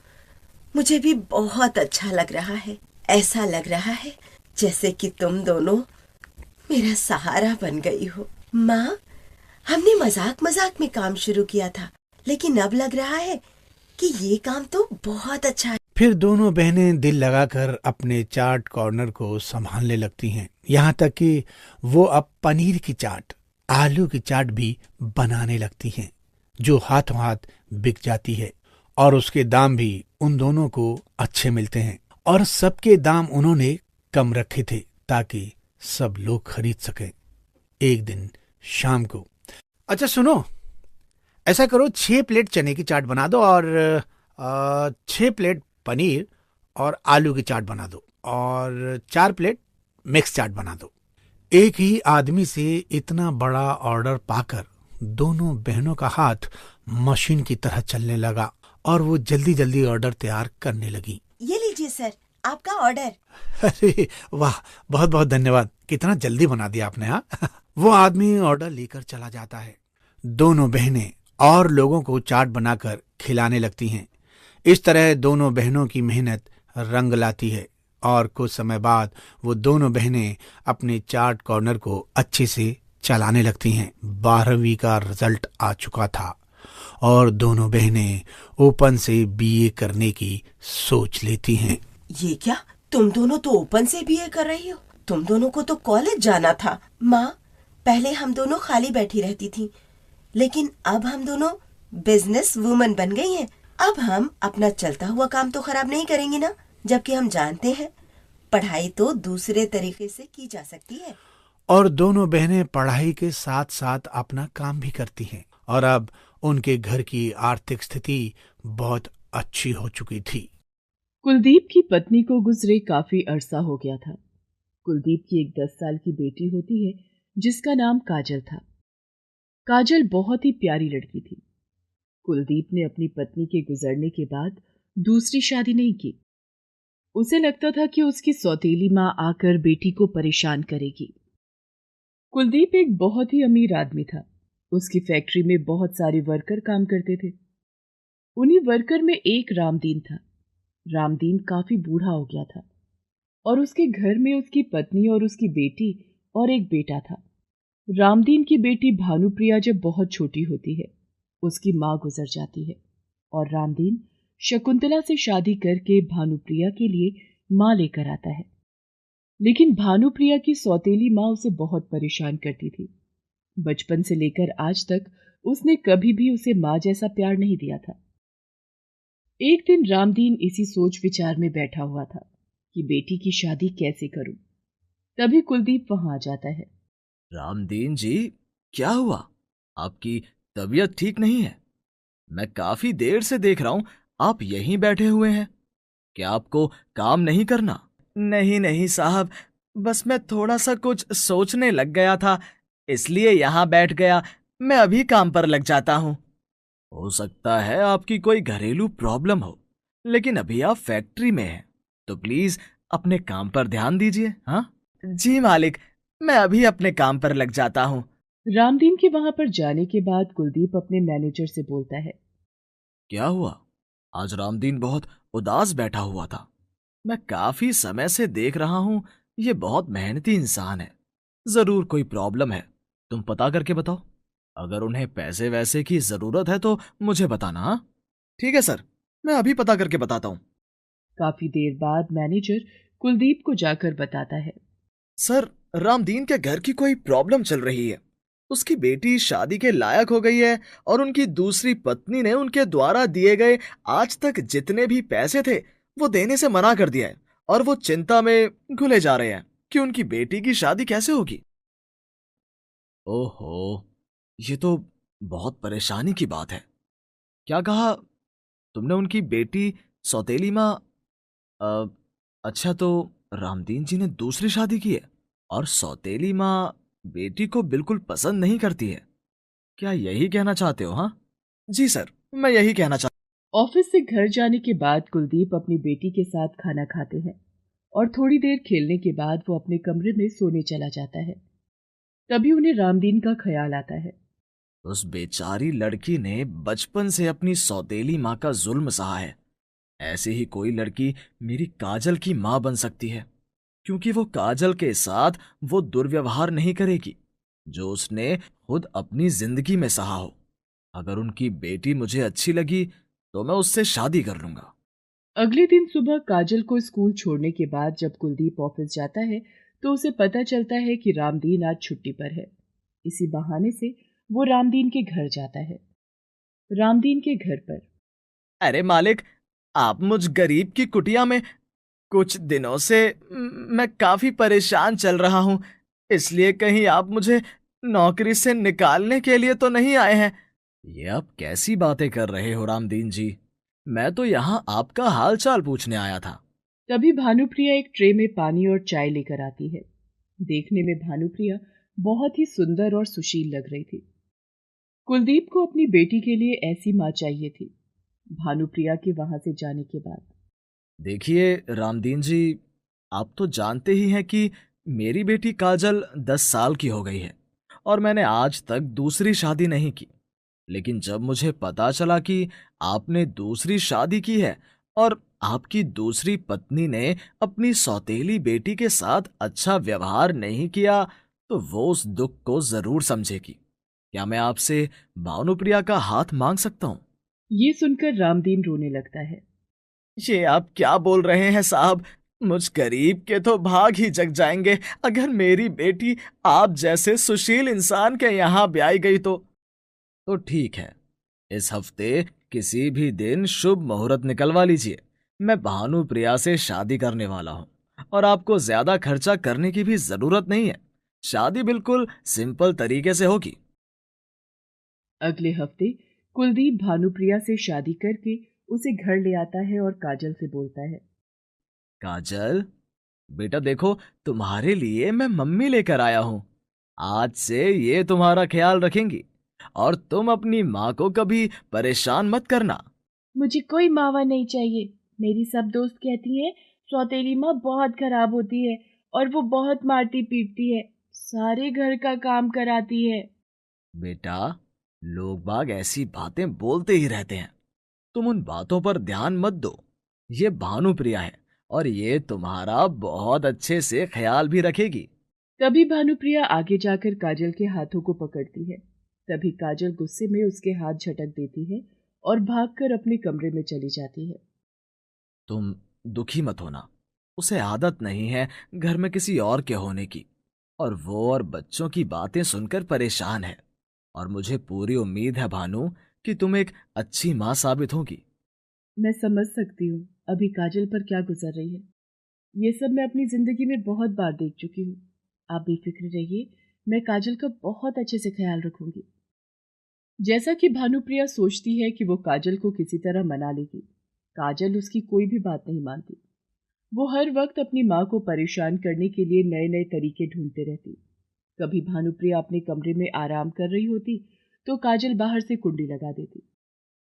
मुझे भी बहुत अच्छा लग रहा है। ऐसा लग रहा है जैसे कि तुम दोनों मेरा सहारा बन गई हो। माँ, हमने मजाक मजाक में काम शुरू किया था, लेकिन अब लग रहा है कि ये काम तो बहुत अच्छा है। फिर दोनों बहनें दिल लगाकर अपने चाट कॉर्नर को संभालने लगती हैं। यहाँ तक कि वो अब पनीर की चाट, आलू की चाट भी बनाने लगती हैं, जो हाथों हाथ बिक जाती है और उसके दाम भी उन दोनों को अच्छे मिलते हैं। और सबके दाम उन्होंने कम रखे थे ताकि सब लोग खरीद सकें। एक दिन शाम को, अच्छा सुनो, ऐसा करो 6 प्लेट चने की चाट बना दो और 6 प्लेट पनीर और आलू की चाट बना दो और 4 प्लेट मिक्स चाट बना दो। एक ही आदमी से इतना बड़ा ऑर्डर पाकर दोनों बहनों का हाथ मशीन की तरह चलने लगा और वो जल्दी जल्दी ऑर्डर तैयार करने लगी। ये लीजिए सर, आपका ऑर्डर। अरे वाह, बहुत बहुत धन्यवाद, कितना जल्दी बना दिया आपने। हाँ वो आदमी ऑर्डर लेकर चला जाता है। दोनों बहनें और लोगों को चाट बनाकर खिलाने लगती हैं। इस तरह दोनों बहनों की मेहनत रंग लाती है। और कुछ समय बाद वो दोनों बहनें अपने चार्ट कॉर्नर को अच्छे से चलाने लगती हैं। 12वीं का रिजल्ट आ चुका था और दोनों बहनें ओपन से बीए करने की सोच लेती हैं। ये क्या, तुम दोनों तो ओपन से बीए कर रही हो? तुम दोनों को तो कॉलेज जाना था। माँ, पहले हम दोनों खाली बैठी रहती थी, लेकिन अब हम दोनों बिजनेस वुमन बन गई हैं। अब हम अपना चलता हुआ काम तो खराब नहीं करेंगे ना, जबकि हम जानते हैं पढ़ाई तो दूसरे तरीके से की जा सकती है। और दोनों बहनें पढ़ाई के साथ साथ अपना काम भी करती हैं और अब उनके घर की आर्थिक स्थिति बहुत अच्छी हो चुकी थी। कुलदीप की पत्नी को गुजरे काफी अरसा हो गया था। कुलदीप की एक 10 साल की बेटी होती है जिसका नाम काजल था। काजल बहुत ही प्यारी लड़की थी। कुलदीप ने अपनी पत्नी के गुजरने के बाद दूसरी शादी नहीं की। उसे लगता था कि उसकी सौतेली माँ आकर बेटी को परेशान करेगी। कुलदीप एक बहुत ही अमीर आदमी था। उसकी फैक्ट्री में बहुत सारे वर्कर काम करते थे। उन्हीं वर्कर में एक रामदीन था। रामदीन काफी बूढ़ा हो गया था और उसके घर में उसकी पत्नी और उसकी बेटी और एक बेटा था। रामदीन की बेटी भानुप्रिया जब बहुत छोटी होती है, उसकी माँ गुजर जाती है और रामदीन शकुंतला से शादी करके भानुप्रिया के लिए माँ लेकर आता है। लेकिन भानुप्रिया की सौतेली माँ उसे बहुत परेशान करती थी। बचपन से लेकर आज तक उसने कभी भी उसे माँ जैसा प्यार नहीं दिया था। एक दिन रामदीन इसी सोच विचार में बैठा हुआ था कि बेटी की शादी कैसे करूं। तभी कुलदीप वहां आ जाता है। रामदीन जी, क्या हुआ? आपकी तबीयत ठीक नहीं है? मैं काफी देर से देख रहा हूं आप यहीं बैठे हुए हैं। क्या आपको काम नहीं करना? नहीं नहीं साहब, बस मैं थोड़ा सा कुछ सोचने लग गया था, इसलिए यहां बैठ गया। मैं अभी काम पर लग जाता हूं। हो सकता है आपकी कोई घरेलू प्रॉब्लम हो, लेकिन अभी आप फैक्ट्री में हैं, तो प्लीज अपने काम पर ध्यान दीजिए। हाँ जी मालिक, मैं अभी अपने काम पर लग जाता हूँ। रामदीन के वहां पर जाने के बाद कुलदीप अपने मैनेजर से बोलता है। क्या हुआ? आज रामदीन बहुत उदास बैठा हुआ था। मैं काफी समय से देख रहा हूं, ये बहुत मेहनती इंसान है। जरूर कोई प्रॉब्लम है, तुम पता करके बताओ। अगर उन्हें पैसे वैसे की जरूरत है तो मुझे बताना। हाँ ठीक है सर, मैं अभी पता करके बताता हूँ। काफी देर बाद मैनेजर कुलदीप को जाकर बताता है। सर, रामदीन के घर की कोई प्रॉब्लम चल रही है। उसकी बेटी शादी के लायक हो गई है और उनकी दूसरी पत्नी ने उनके द्वारा दिए गए आज तक जितने भी पैसे थे वो देने से मना कर दिया है और वो चिंता में घुले जा रहे हैं कि उनकी बेटी की शादी कैसे होगी। ओहो, ये तो बहुत परेशानी की बात है। क्या कहा तुमने? उनकी बेटी सौतेली माँ? अच्छा, तो रामदीन जी ने दूसरी शादी की है और सौतेली माँ बेटी को बिल्कुल पसंद नहीं करती है। क्या यही कहना चाहते हो? हाँ जी सर, मैं यही कहना चाहता। ऑफिस से घर जाने के बाद कुलदीप अपनी बेटी के साथ खाना खाते हैं और थोड़ी देर खेलने के बाद वो अपने कमरे में सोने चला जाता है। तभी उन्हें रामदीन का ख्याल आता है। उस बेचारी लड़की ने बचपन से अपनी सौतेली माँ का जुल्म सहा है। ऐसे ही कोई लड़की मेरी काजल की माँ बन सकती है, क्योंकि वो काजल के साथ वो दुर्व्यवहार नहीं करेगी जो उसने खुद अपनी जिंदगी में सहा हो। अगर उनकी बेटी मुझे अच्छी लगी तो मैं उससे शादी कर लूंगा। अगले दिन सुबह काजल को स्कूल छोड़ने के बाद जब कुलदीप ऑफिस जाता है तो उसे पता चलता है कि रामदीन आज छुट्टी पर है। इसी बहाने से वो रामदीन के घर जाता है। रामदीन के घर पर। अरे मालिक, आप मुझ गरीब की कुटिया में। कुछ दिनों से मैं काफी परेशान चल रहा हूं, इसलिए कहीं आप मुझे नौकरी से निकालने के लिए तो नहीं आए हैं? ये आप कैसी बातें कर रहे हो रामदीन जी? मैं तो यहाँ आपका हाल चाल पूछने आया था। तभी भानुप्रिया एक ट्रे में पानी और चाय लेकर आती है। देखने में भानुप्रिया बहुत ही सुंदर और सुशील लग रही थी। कुलदीप को अपनी बेटी के लिए ऐसी माँ चाहिए थी। भानुप्रिया के वहां से जाने के बाद। देखिए रामदीन जी, आप तो जानते ही हैं कि मेरी बेटी काजल 10 साल की हो गई है और मैंने आज तक दूसरी शादी नहीं की। लेकिन जब मुझे पता चला कि आपने दूसरी शादी की है और आपकी दूसरी पत्नी ने अपनी सौतेली बेटी के साथ अच्छा व्यवहार नहीं किया तो वो उस दुख को जरूर समझेगी। क्या मैं आपसे भानुप्रिया का हाथ मांग सकता हूँ? ये सुनकर रामदीन रोने लगता है। ये आप क्या बोल रहे हैं साहब? मुझ गरीब के तो भाग ही जग जाएंगे अगर मेरी बेटी आप जैसे सुशील इंसान के यहाँ ब्याई गई तो ठीक है, इस हफ्ते किसी भी दिन शुभ मुहूर्त निकलवा लीजिए। मैं भानुप्रिया से शादी करने वाला हूँ और आपको ज्यादा खर्चा करने की भी जरूरत नहीं है। शादी बिल्कुल सिंपल तरीके से होगी। अगले हफ्ते कुलदीप भानुप्रिया से शादी करके उसे घर ले आता है और काजल से बोलता है, काजल बेटा देखो, तुम्हारे लिए मैं मम्मी लेकर आया हूँ। आज से ये तुम्हारा ख्याल रखेंगी और तुम अपनी माँ को कभी परेशान मत करना। मुझे कोई मावा नहीं चाहिए। मेरी सब दोस्त कहती हैं सौतेली माँ बहुत खराब होती है और वो बहुत मारती पीटती है, सारे घर का काम कराती है। बेटा, लोग बाग ऐसी बातें बोलते ही रहते हैं, तुम उन बातों पर ध्यान मत दो। ये भानुप्रिया है और ये तुम्हारा बहुत अच्छे से ख्याल भी रखेगी। तभी भानुप्रिया आगे जाकर काजल के हाथों को पकड़ती है। तभी काजल गुस्से में उसके हाथ झटक देती है और भागकर अपने कमरे में चली जाती है। तुम दुखी मत होना, उसे आदत नहीं है घर में किसी और के होने की, और वो और बच्चों की बातें सुनकर परेशान है। और मुझे पूरी उम्मीद है भानु कि तुम एक अच्छी माँ साबित होगी। मैं समझ सकती हूँ अभी काजल पर क्या गुजर रही है। ये सब मैं अपनी जिंदगी में बहुत बार देख चुकी हूँ। आप बेफिक्र रहिए, मैं काजल का बहुत अच्छे से ख्याल रखूंगी। जैसा कि भानुप्रिया सोचती है कि वो काजल को किसी तरह मना लेगी, काजल उसकी कोई भी बात नहीं मानती। वो हर वक्त अपनी माँ को परेशान करने के लिए नए नए तरीके ढूंढते रहती। कभी भानुप्रिया अपने कमरे में आराम कर रही होती तो काजल बाहर से कुंडी लगा देती।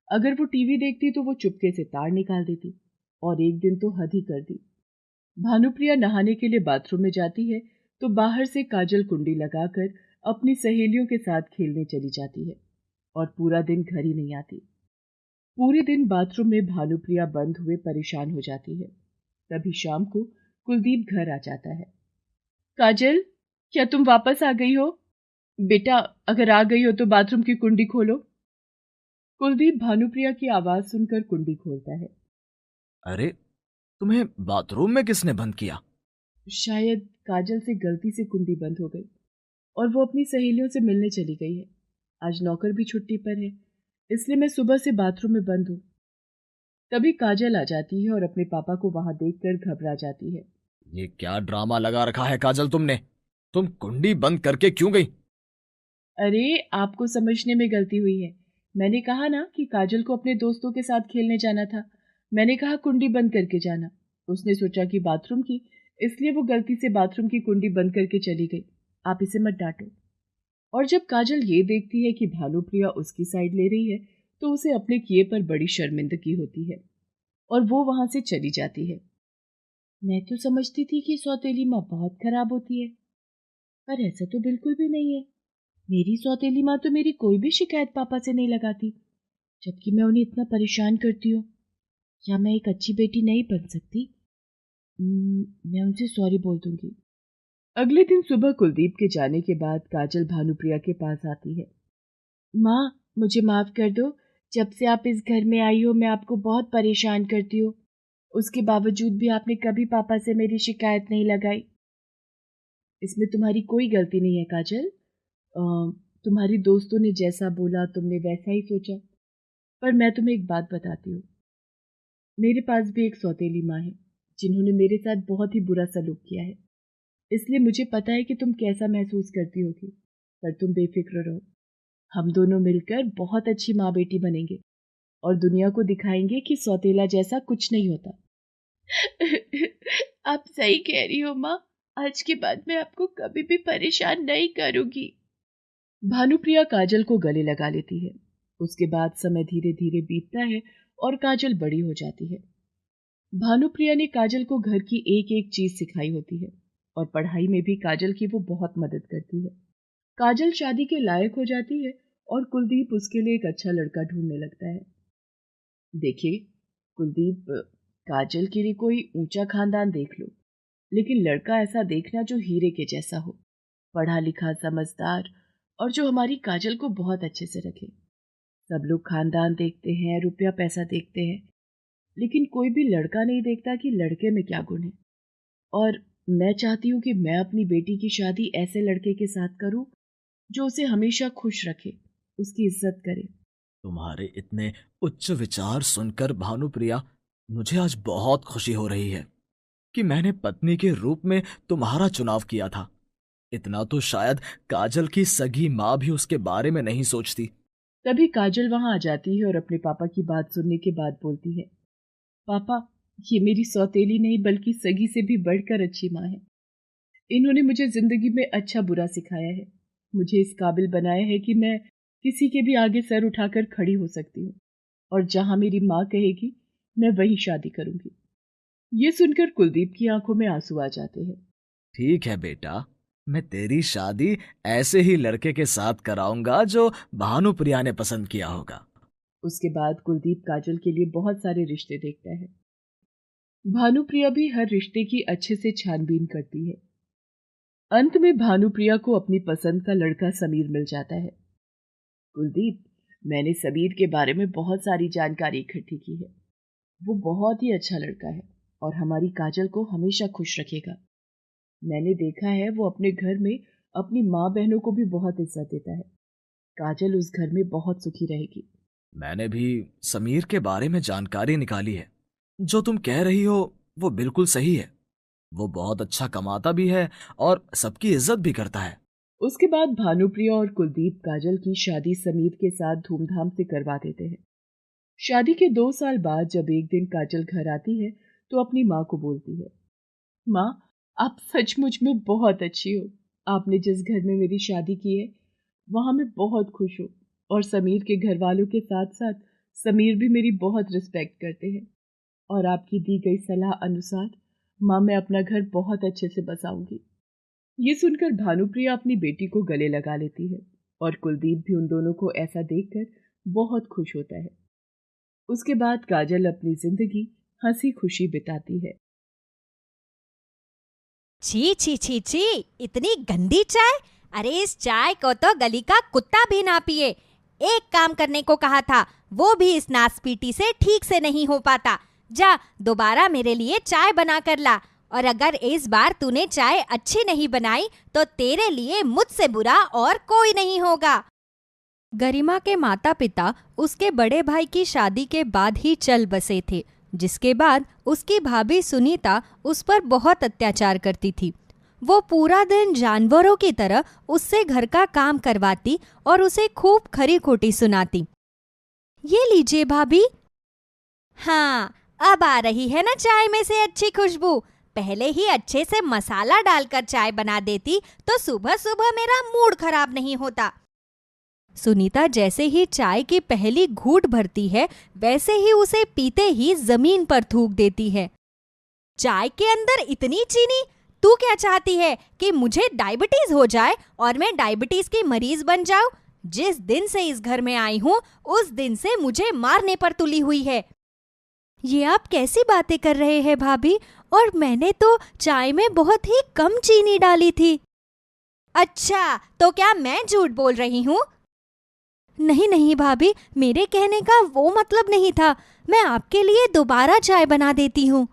अगर वो टीवी देखती तो वो चुपके से तार निकाल देती। और एक दिन तो हद ही कर दी। भानुप्रिया नहाने के लिए बाथरूम में जाती है तो बाहर से काजल कुंडी लगाकर अपनी सहेलियों के साथ खेलने चली जाती है और पूरा दिन घर ही नहीं आती। पूरे दिन बाथरूम में भानुप्रिया बंद हुए परेशान हो जाती है। तभी शाम को कुलदीप घर आ जाता है। काजल, क्या तुम वापस आ गई हो? बेटा, अगर आ गई हो तो बाथरूम की कुंडी खोलो। कुलदीप भानुप्रिया की आवाज सुनकर कुंडी खोलता है। अरे, तुम्हें बाथरूम में किसने बंद किया? शायद काजल से गलती से कुंडी बंद हो गई और वो अपनी सहेलियों से मिलने चली गई है। आज नौकर भी छुट्टी पर है, इसलिए मैं सुबह से बाथरूम में बंद हूँ। तभी काजल आ जाती है और अपने पापा को वहां देखकर घबरा जाती है। ये क्या ड्रामा लगा रखा है काजल तुमने? तुम कुंडी बंद करके क्यों गई? अरे, आपको समझने में गलती हुई है। मैंने कहा ना कि काजल को अपने दोस्तों के साथ खेलने जाना था। मैंने कहा कुंडी बंद करके जाना। उसने सोचा कि बाथरूम की, इसलिए वो गलती से बाथरूम की कुंडी बंद करके चली गई। आप इसे मत डांटो। और जब काजल ये देखती है कि भानुप्रिया उसकी साइड ले रही है तो उसे अपने किए पर बड़ी शर्मिंदगी होती है और वो वहां से चली जाती है। मैं तो समझती थी कि सौतेली माँ बहुत खराब होती है, पर ऐसा तो बिल्कुल भी नहीं है। मेरी सौतेली माँ तो मेरी कोई भी शिकायत पापा से नहीं लगाती, जबकि मैं उन्हें इतना परेशान करती हूँ। क्या मैं एक अच्छी बेटी नहीं बन सकती? मैं उनसे सॉरी बोल दूंगी। अगले दिन सुबह कुलदीप के जाने के बाद काजल भानुप्रिया के पास आती है। माँ, मुझे माफ कर दो। जब से आप इस घर में आई हो मैं आपको बहुत परेशान करती हूँ। उसके बावजूद भी आपने कभी पापा से मेरी शिकायत नहीं लगाई। इसमें तुम्हारी कोई गलती नहीं है काजल। तुम्हारी दोस्तों ने जैसा बोला तुमने वैसा ही सोचा। पर मैं तुम्हें एक बात बताती हूँ, मेरे पास भी एक सौतेली माँ है जिन्होंने मेरे साथ बहुत ही बुरा सलूक किया है। इसलिए मुझे पता है कि तुम कैसा महसूस करती होगी। पर तुम बेफिक्र रहो, हम दोनों मिलकर बहुत अच्छी माँ बेटी बनेंगे और दुनिया को दिखाएंगे कि सौतेला जैसा कुछ नहीं होता। आप सही कह रही हो माँ। आज के बाद मैं आपको कभी भी परेशान नहीं करूंगी। भानुप्रिया काजल को गले लगा लेती है। उसके बाद समय धीरे धीरे बीतता है और काजल बड़ी हो जाती है। भानुप्रिया ने काजल को घर की एक एक चीज सिखाई होती है और पढ़ाई में भी काजल की वो बहुत मदद करती है। काजल शादी के लायक हो जाती है और कुलदीप उसके लिए एक अच्छा लड़का ढूंढने लगता है। देखिए कुलदीप, काजल के लिए कोई ऊंचा खानदान देख लो, लेकिन लड़का ऐसा देखना जो हीरे के जैसा हो, पढ़ा लिखा, समझदार, और जो हमारी काजल को बहुत अच्छे से रखे। सब लोग खानदान देखते हैं, रुपया पैसा देखते हैं, लेकिन कोई भी लड़का नहीं देखता कि लड़के में क्या गुण है। और मैं चाहती हूँ कि मैं अपनी बेटी की शादी ऐसे लड़के के साथ करूँ जो उसे हमेशा खुश रखे, उसकी इज्जत करे। तुम्हारे इतने उच्च विचार सुनकर भानुप्रिया, मुझे आज बहुत खुशी हो रही है कि मैंने पत्नी के रूप में तुम्हारा चुनाव किया था। इतना तो शायद काजल की सगी माँ भी उसके बारे में नहीं सोचती। तभी काजल वहां आ जाती है और अपने पापा की बात सुनने के बाद बोलती है, पापा, ये मेरी सौतेली नहीं बल्कि सगी से भी बढ़कर अच्छी माँ है। इन्होंने मुझे जिंदगी में अच्छा बुरा सिखाया है, मुझे इस काबिल बनाया है कि मैं किसी के भी आगे सर उठाकर खड़ी हो सकती हूँ, और जहां मेरी माँ कहेगी मैं वही शादी करूंगी। ये सुनकर कुलदीप की आंखों में आंसू आ जाते हैं। ठीक है बेटा, मैं तेरी शादी ऐसे ही लड़के के साथ कराऊंगा जो भानुप्रिया ने पसंद किया होगा। उसके बाद कुलदीप काजल के लिए बहुत सारे रिश्ते देखता है। भानुप्रिया भी हर रिश्ते की अच्छे से छानबीन करती है। अंत में भानुप्रिया को अपनी पसंद का लड़का समीर मिल जाता है। कुलदीप, मैंने समीर के बारे में बहुत सारी जानकारी इकट्ठी की है। वो बहुत ही अच्छा लड़का है और हमारी काजल को हमेशा खुश रखेगा। मैंने देखा है वो अपने घर में अपनी माँ बहनों को भी बहुत इज्जत देता है। काजल उस घर में बहुत सुखी रहेगी। मैंने भी समीर के बारे में जानकारी निकाली है। जो तुम कह रही हो वो बिल्कुल सही है। वो बहुत अच्छा कमाता भी है और सबकी इज्जत भी करता है। उसके बाद भानुप्रिया और कुलदीप काजल की शादी समीर के साथ धूमधाम से करवा देते हैं। शादी के 2 साल बाद जब एक दिन काजल घर आती है तो अपनी माँ को बोलती है, माँ, आप सचमुच में बहुत अच्छी हो। आपने जिस घर में मेरी शादी की है वहां मैं बहुत खुश हूँ, और समीर के घर वालों के साथ साथ समीर भी मेरी बहुत रिस्पेक्ट करते हैं, और आपकी दी गई सलाह अनुसार माँ मैं अपना घर बहुत अच्छे से बसाऊंगी। ये सुनकर भानुप्रिया अपनी बेटी को गले लगा लेती है और कुलदीप भी उन दोनों को ऐसा देखकर बहुत खुश होता है। उसके बाद काजल अपनी जिंदगी हंसी खुशी बिताती है। छी छी छी छी, इतनी गंदी चाय! अरे इस चाय को तो गली का कुत्ता भी ना पिए। एक काम करने को कहा था, वो भी इस नासपीटी से ठीक से नहीं हो पाता। जा दोबारा मेरे लिए चाय बना कर ला, और अगर इस बार तूने चाय अच्छी नहीं बनाई तो तेरे लिए मुझसे बुरा और कोई नहीं होगा। गरिमा के माता पिता उसके बड़े भाई की शादी के बाद ही चल बसे थे, जिसके बाद उसकी भाभी सुनीता उस पर बहुत अत्याचार करती थी। वो पूरा दिन जानवरों की तरह उससे घर का काम करवाती और उसे खूब खरी खोटी सुनाती। ये लीजिए भाभी। हाँ, अब आ रही है ना चाय में से अच्छी खुशबू। पहले ही अच्छे से मसाला डालकर चाय बना देती तो सुबह सुबह मेरा मूड खराब नहीं होता। सुनीता जैसे ही चाय की पहली घूंट भरती है वैसे ही उसे पीते ही जमीन पर थूक देती है। चाय के अंदर इतनी चीनी! तू क्या चाहती है कि मुझे डायबिटीज हो जाए और मैं डायबिटीज की मरीज बन जाऊं? जिस दिन से इस घर में आई हूँ उस दिन से मुझे मारने पर तुली हुई है। ये आप कैसी बातें कर रहे हैं भाभी? और मैंने तो चाय में बहुत ही कम चीनी डाली थी। अच्छा, तो क्या मैं झूठ बोल रही हूँ? नहीं नहीं भाभी, मेरे कहने का वो मतलब नहीं था। मैं आपके लिए दोबारा चाय बना देती हूँ।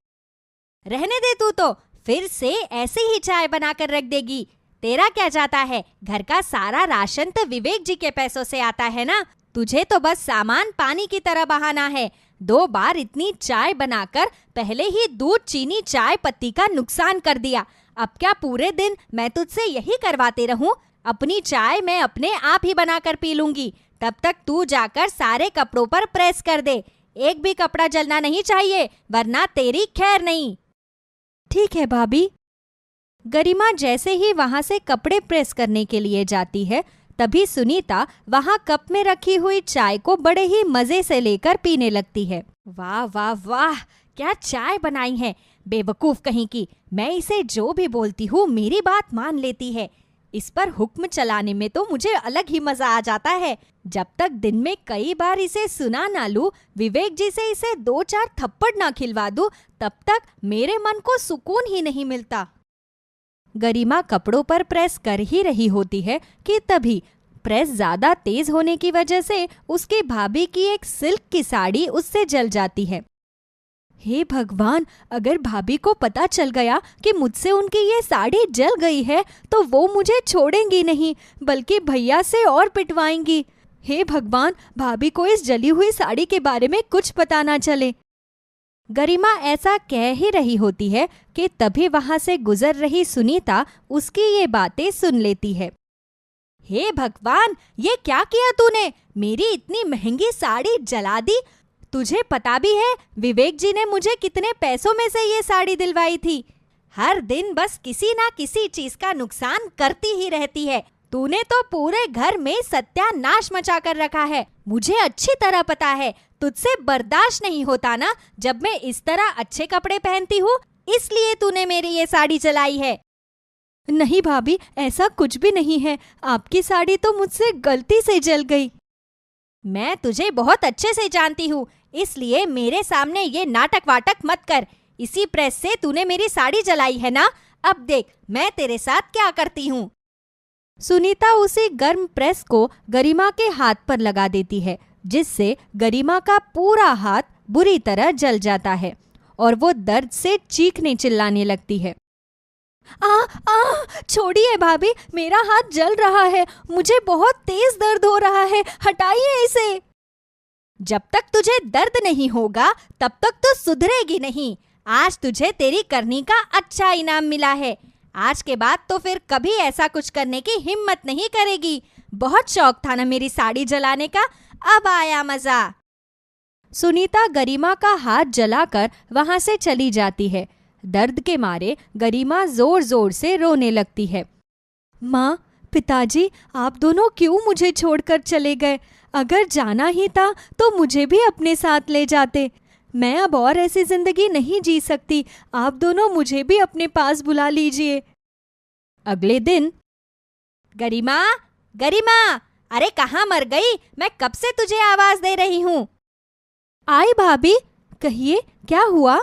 रहने दे, तू तो फिर से ऐसे ही चाय बनाकर रख देगी। तेरा क्या जाता है, घर का सारा राशन तो विवेक जी के पैसों से आता है ना। तुझे तो बस सामान पानी की तरह बहाना है। 2 बार इतनी चाय बनाकर पहले ही दूध, चीनी, चाय पत्ती का नुकसान कर दिया। अब क्या पूरे दिन मैं तुझसे यही करवाते रहूं? अपनी चाय मैं अपने आप ही बनाकर पी लूंगी। तब तक तू जाकर सारे कपड़ों पर प्रेस कर दे। एक भी कपड़ा जलना नहीं चाहिए, वरना तेरी खैर नहीं। ठीक है भाभी। गरिमा जैसे ही वहां से कपड़े प्रेस करने के लिए जाती है तभी सुनीता वहां कप में रखी हुई चाय को बड़े ही मजे से लेकर पीने लगती है। वाह वाह वाह, क्या चाय बनाई है! बेवकूफ कहीं की, मैं इसे जो भी बोलती हूँ मेरी बात मान लेती है। इस पर हुक्म चलाने में तो मुझे अलग ही मजा आ जाता है। जब तक दिन में कई बार इसे सुना ना लूं, विवेक जी से इसे 2-4 थप्पड़ ना खिलवा दूं, तब तक मेरे मन को सुकून ही नहीं मिलता। गरिमा कपड़ों पर प्रेस कर ही रही होती है कि तभी प्रेस ज्यादा तेज होने की वजह से उसकी भाभी की एक सिल्क की साड़ी उससे जल जाती है। हे भगवान, अगर भाभी को पता चल गया कि मुझसे उनकी ये साड़ी जल गई है तो वो मुझे छोड़ेंगी नहीं, बल्कि भैया से और पिटवाएंगी। हे भगवान, भाभी को इस जली हुई साड़ी के बारे में कुछ पता ना चले। गरिमा ऐसा कह ही रही होती है कि तभी वहां से गुजर रही सुनीता उसकी ये बातें सुन लेती है। हे भगवान, ये क्या किया तूने? मेरी इतनी महंगी साड़ी जला दी। तुझे पता भी है विवेक जी ने मुझे कितने पैसों में से ये साड़ी दिलवाई थी। हर दिन बस किसी ना किसी चीज का नुकसान करती ही रहती है। तूने तो पूरे घर में सत्यानाश मचा कर रखा है। मुझे अच्छी तरह पता है तुझसे बर्दाश्त नहीं होता ना जब मैं इस तरह अच्छे कपड़े पहनती हूँ, इसलिए तूने मेरी ये साड़ी जलाई है। नहीं भाभी, ऐसा कुछ भी नहीं है। आपकी साड़ी तो मुझसे गलती से जल गई। मैं तुझे बहुत अच्छे से जानती हूँ, इसलिए मेरे सामने ये नाटक वाटक मत कर। इसी प्रेस से तूने मेरी साड़ी जलाई है ना? अब देख मैं तेरे साथ क्या करती हूँ। सुनीता उसी गर्म प्रेस को गरिमा के हाथ पर लगा देती है, जिससे गरिमा का पूरा हाथ बुरी तरह जल जाता है और वो दर्द से चीखने चिल्लाने लगती है। छोड़िए भाभी, मेरा हाथ जल रहा है। मुझे बहुत तेज दर्द हो रहा है, हटाइए इसे। जब तक तुझे दर्द नहीं होगा तब तक तो सुधरेगी नहीं। आज तुझे तेरी करनी का अच्छा इनाम मिला है। आज के बाद तो फिर कभी ऐसा कुछ करने की हिम्मत नहीं करेगी। बहुत शौक था ना मेरी साड़ी जलाने का, अब आया मजा। सुनीता गरिमा का हाथ जलाकर वहां से चली जाती है। दर्द के मारे गरिमा जोर जोर से रोने लगती है। माँ, पिताजी, आप दोनों क्यों मुझे छोड़कर चले गए? अगर जाना ही था तो मुझे भी अपने साथ ले जाते। मैं अब और ऐसी जिंदगी नहीं जी सकती। आप दोनों मुझे भी अपने पास बुला लीजिए। अगले दिन, गरिमा, गरिमा, अरे कहाँ मर गई? मैं कब से तुझे आवाज दे रही हूँ। आई भाभी, कहिए क्या हुआ?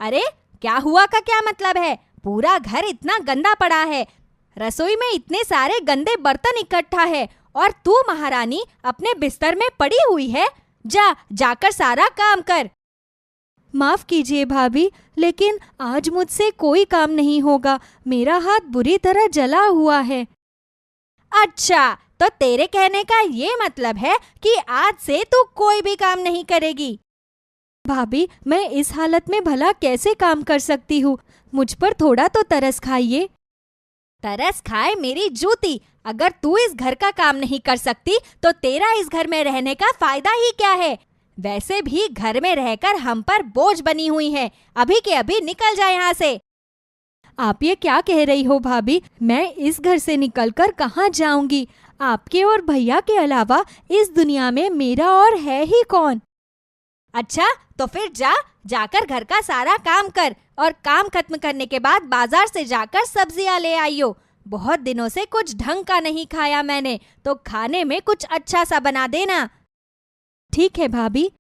अरे क्या हुआ का क्या मतलब है? पूरा घर इतना गंदा पड़ा है, रसोई में इतने सारे गंदे बर्तन इकट्ठा है और तू महारानी अपने बिस्तर में पड़ी हुई है। जाकर सारा काम कर। माफ कीजिए भाभी, लेकिन आज मुझसे कोई काम नहीं होगा। मेरा हाथ बुरी तरह जला हुआ है। अच्छा, तो तेरे कहने का ये मतलब है कि आज से तू कोई भी काम नहीं करेगी। भाभी, मैं इस हालत में भला कैसे काम कर सकती हूँ? मुझ पर थोड़ा तो तरस खाइए। तरस खाए मेरी जूती। अगर तू इस घर का काम नहीं कर सकती तो तेरा इस घर में रहने का फायदा ही क्या है? वैसे भी घर में रहकर हम पर बोझ बनी हुई है। अभी के अभी निकल जा यहाँ से। आप ये क्या कह रही हो भाभी? मैं इस घर से निकलकर कहाँ जाऊंगी? आपके और भैया के अलावा इस दुनिया में मेरा और है ही कौन? अच्छा, तो फिर जाकर घर का सारा काम कर और काम खत्म करने के बाद बाजार से जाकर सब्जियां ले आइयो। बहुत दिनों से कुछ ढंग का नहीं खाया मैंने, तो खाने में कुछ अच्छा सा बना देना। ठीक है भाभी।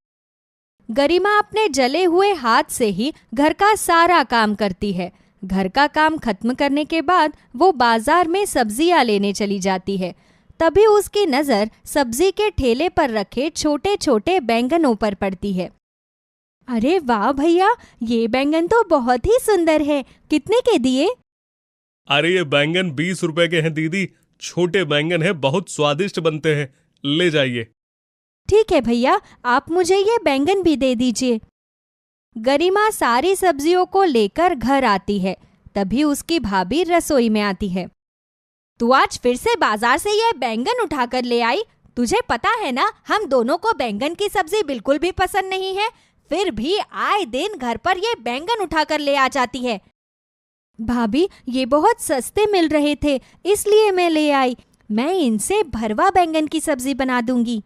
गरिमा अपने जले हुए हाथ से ही घर का सारा काम करती है। घर का काम खत्म करने के बाद वो बाजार में सब्जियां लेने चली जाती है। तभी उसकी नजर सब्जी के ठेले पर रखे छोटे छोटे बैंगनों पर पड़ती है। अरे वाह भैया, ये बैंगन तो बहुत ही सुंदर है। कितने के दिए? अरे ये बैंगन 20 रुपए के हैं दीदी। छोटे बैंगन है, बहुत स्वादिष्ट बनते हैं, ले जाइए। ठीक है भैया, आप मुझे ये बैंगन भी दे दीजिए। गरिमा सारी सब्जियों को लेकर घर आती है। तभी उसकी भाभी रसोई में आती है। तू आज फिर से बाजार से ये बैंगन उठाकर ले आई? तुझे पता है ना, हम दोनों को बैंगन की सब्जी बिल्कुल भी पसंद नहीं है, फिर भी आए दिन घर पर ये बैंगन उठाकर ले आ जाती है। भाभी, ये बहुत सस्ते मिल रहे थे, इसलिए मैं ले आई। मैं इनसे भरवा बैंगन की सब्जी बना दूंगी।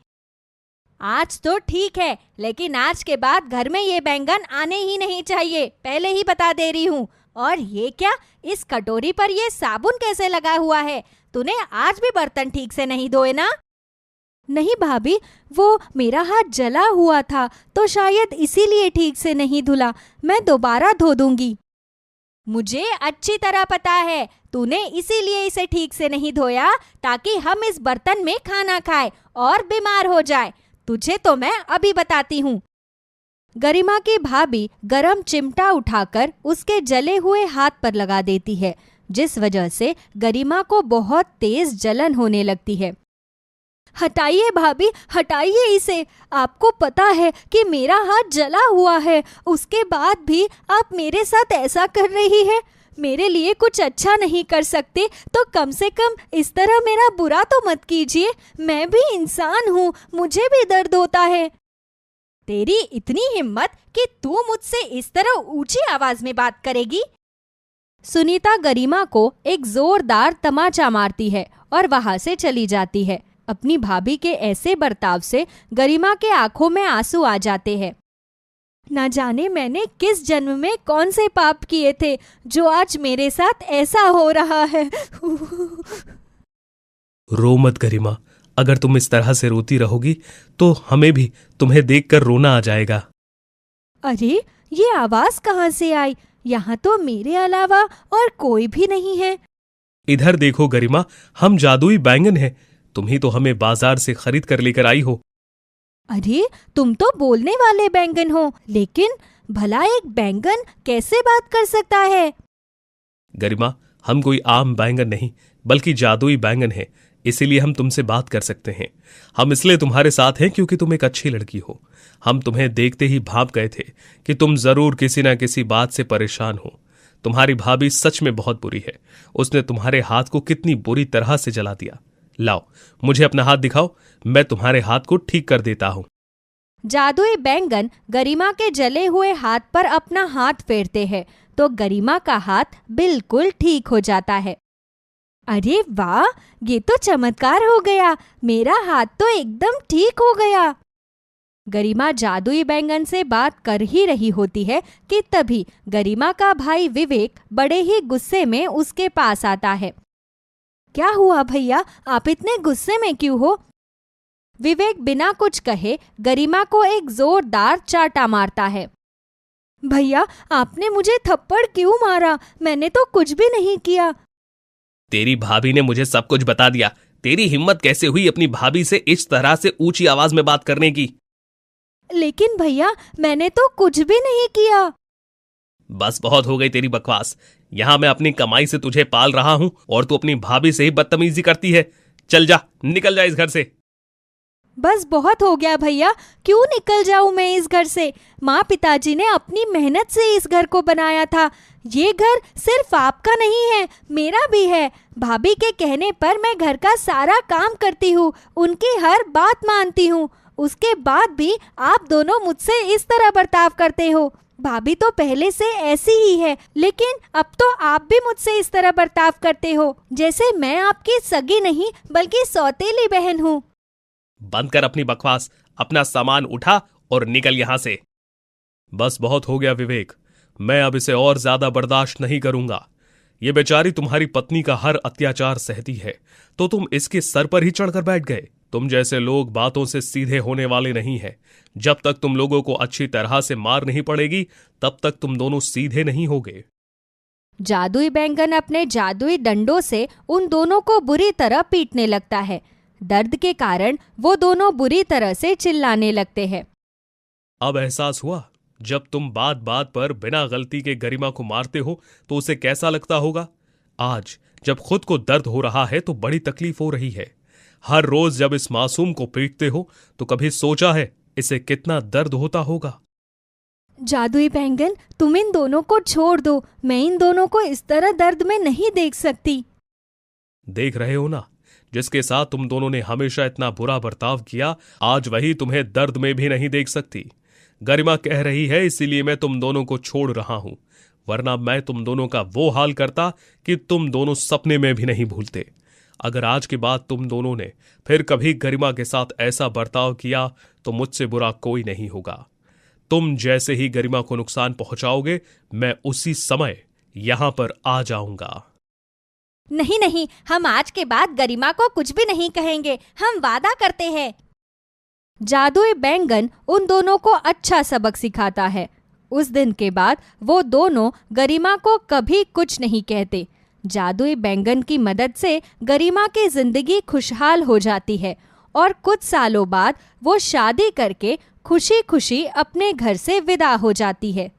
आज तो ठीक है, लेकिन आज के बाद घर में ये बैंगन आने ही नहीं चाहिए, पहले ही बता दे रही हूँ। और ये क्या, इस कटोरी पर ये साबुन कैसे लगा हुआ है? तूने आज भी बर्तन ठीक से नहीं धोए ना? नहीं भाभी, वो मेरा हाथ जला हुआ था तो शायद इसीलिए ठीक से नहीं धुला। मैं दोबारा धो दूंगी। मुझे अच्छी तरह पता है, तूने इसीलिए इसे ठीक से नहीं धोया ताकि हम इस बर्तन में खाना खाएं और बीमार हो जाए। तुझे तो मैं अभी बताती हूँ। गरिमा की भाभी गरम चिमटा उठाकर उसके जले हुए हाथ पर लगा देती है, जिस वजह से गरिमा को बहुत तेज जलन होने लगती है। हटाइए भाभी, हटाइए इसे। आपको पता है कि मेरा हाथ जला हुआ है, उसके बाद भी आप मेरे साथ ऐसा कर रही है। मेरे लिए कुछ अच्छा नहीं कर सकते तो कम से कम इस तरह मेरा बुरा तो मत कीजिए। मैं भी इंसान हूँ, मुझे भी दर्द होता है। तेरी इतनी हिम्मत कि तू मुझसे इस तरह ऊंची आवाज में बात करेगी? सुनीता गरिमा को एक जोरदार तमाचा मारती है और वहां से चली जाती है। अपनी भाभी के ऐसे बर्ताव से गरिमा के आंखों में आंसू आ जाते हैं। न जाने मैंने किस जन्म में कौन से पाप किए थे जो आज मेरे साथ ऐसा हो रहा है। रो मत गरिमा, अगर तुम इस तरह से रोती रहोगी तो हमें भी तुम्हें देखकर रोना आ जाएगा। अरे, ये आवाज कहाँ से आई? यहाँ तो मेरे अलावा और कोई भी नहीं है। इधर देखो गरिमा, हम जादुई बैंगन हैं। तुम ही तो हमें बाजार से खरीद कर लेकर आई हो। अरे, तुम तो बोलने वाले बैंगन हो, लेकिन भला एक बैंगन कैसे बात कर सकता है? गरिमा, हम कोई आम बैंगन नहीं बल्कि जादुई बैंगन हैं, इसीलिए हम तुमसे बात कर सकते हैं। हम इसलिए तुम्हारे साथ हैं क्योंकि तुम एक अच्छी लड़की हो। हम तुम्हें देखते ही भांप गए थे कि तुम जरूर किसी न किसी बात से परेशान हो। तुम्हारी भाभी सच में बहुत बुरी है। उसने तुम्हारे हाथ को कितनी बुरी तरह से जला दिया। लाओ, मुझे अपना हाथ दिखाओ, मैं तुम्हारे हाथ को ठीक कर देता हूँ। जादुई बैंगन गरिमा के जले हुए हाथ पर अपना हाथ फेरते हैं तो गरिमा का हाथ बिल्कुल ठीक हो जाता है। अरे वाह, ये तो चमत्कार हो गया। मेरा हाथ तो एकदम ठीक हो गया। गरिमा जादुई बैंगन से बात कर ही रही होती है कि तभी गरिमा का भाई विवेक बड़े ही गुस्से में उसके पास आता है। क्या हुआ भैया, आप इतने गुस्से में क्यों हो? विवेक बिना कुछ कहे गरिमा को एक जोरदार चाटा मारता है। भैया, आपने मुझे थप्पड़ क्यों मारा? मैंने तो कुछ भी नहीं किया। तेरी भाभी ने मुझे सब कुछ बता दिया। तेरी हिम्मत कैसे हुई अपनी भाभी से इस तरह से ऊंची आवाज में बात करने की? लेकिन भैया, मैंने तो कुछ भी नहीं किया। बस बहुत हो गई तेरी बकवास। यहां मैं अपनी कमाई से तुझे पाल रहा हूं और तू अपनी भाभी से ही बदतमीजी करती है। चल जा, निकल जा इस घर से। बस बहुत हो गया भैया, क्यों निकल जाऊं मैं इस घर से? माँ पिताजी ने अपनी मेहनत से इस घर को बनाया था। ये घर सिर्फ आपका नहीं है, मेरा भी है। भाभी के कहने पर मैं घर का सारा काम करती हूँ, उनकी हर बात मानती हूँ। उसके बाद भी आप दोनों मुझसे इस तरह बर्ताव करते हो। भाभी तो पहले से ऐसी ही है, लेकिन अब तो आप भी मुझसे इस तरह बर्ताव करते हो जैसे मैं आपकी सगी नहीं बल्कि सौतेली बहन हूँ। बंद कर अपनी बकवास, अपना सामान उठा और निकल यहां से। बस बहुत हो गया विवेक, मैं अब इसे और ज्यादा बर्दाश्त नहीं करूंगा। ये बेचारी तुम्हारी पत्नी का हर अत्याचार सहती है तो तुम इसके सर पर ही चढ़कर बैठ गए। तुम जैसे लोग बातों से सीधे होने वाले नहीं हैं। जब तक तुम लोगों को अच्छी तरह से मार नहीं पड़ेगी तब तक तुम दोनों सीधे नहीं होगे। जादुई बैंगन अपने जादुई डंडों से उन दोनों को बुरी तरह पीटने लगता है। दर्द के कारण वो दोनों बुरी तरह से चिल्लाने लगते हैं। अब एहसास हुआ, जब तुम बात बात पर बिना गलती के गरिमा को मारते हो तो उसे कैसा लगता होगा। आज जब खुद को दर्द हो रहा है तो बड़ी तकलीफ हो रही है। हर रोज जब इस मासूम को पीटते हो तो कभी सोचा है इसे कितना दर्द होता होगा? जादुई बैंगन, तुम इन दोनों को छोड़ दो। मैं इन दोनों को इस तरह दर्द में नहीं देख सकती। देख रहे हो ना, जिसके साथ तुम दोनों ने हमेशा इतना बुरा बर्ताव किया, आज वही तुम्हें दर्द में भी नहीं देख सकती। गरिमा कह रही है इसीलिए मैं तुम दोनों को छोड़ रहा हूं, वरना मैं तुम दोनों का वो हाल करता कि तुम दोनों सपने में भी नहीं भूलते। अगर आज के बाद तुम दोनों ने फिर कभी गरिमा के साथ ऐसा बर्ताव किया तो मुझसे बुरा कोई नहीं होगा। तुम जैसे ही गरिमा को नुकसान पहुंचाओगे, मैं उसी समय यहां पर आ जाऊंगा। नहीं नहीं, हम आज के बाद गरिमा को कुछ भी नहीं कहेंगे, हम वादा करते हैं। जादुई बैंगन उन दोनों को अच्छा सबक सिखाता है। उस दिन के बाद वो दोनों गरिमा को कभी कुछ नहीं कहते। जादुई बैंगन की मदद से गरिमा की जिंदगी खुशहाल हो जाती है और कुछ सालों बाद वो शादी करके खुशी खुशी अपने घर से विदा हो जाती है।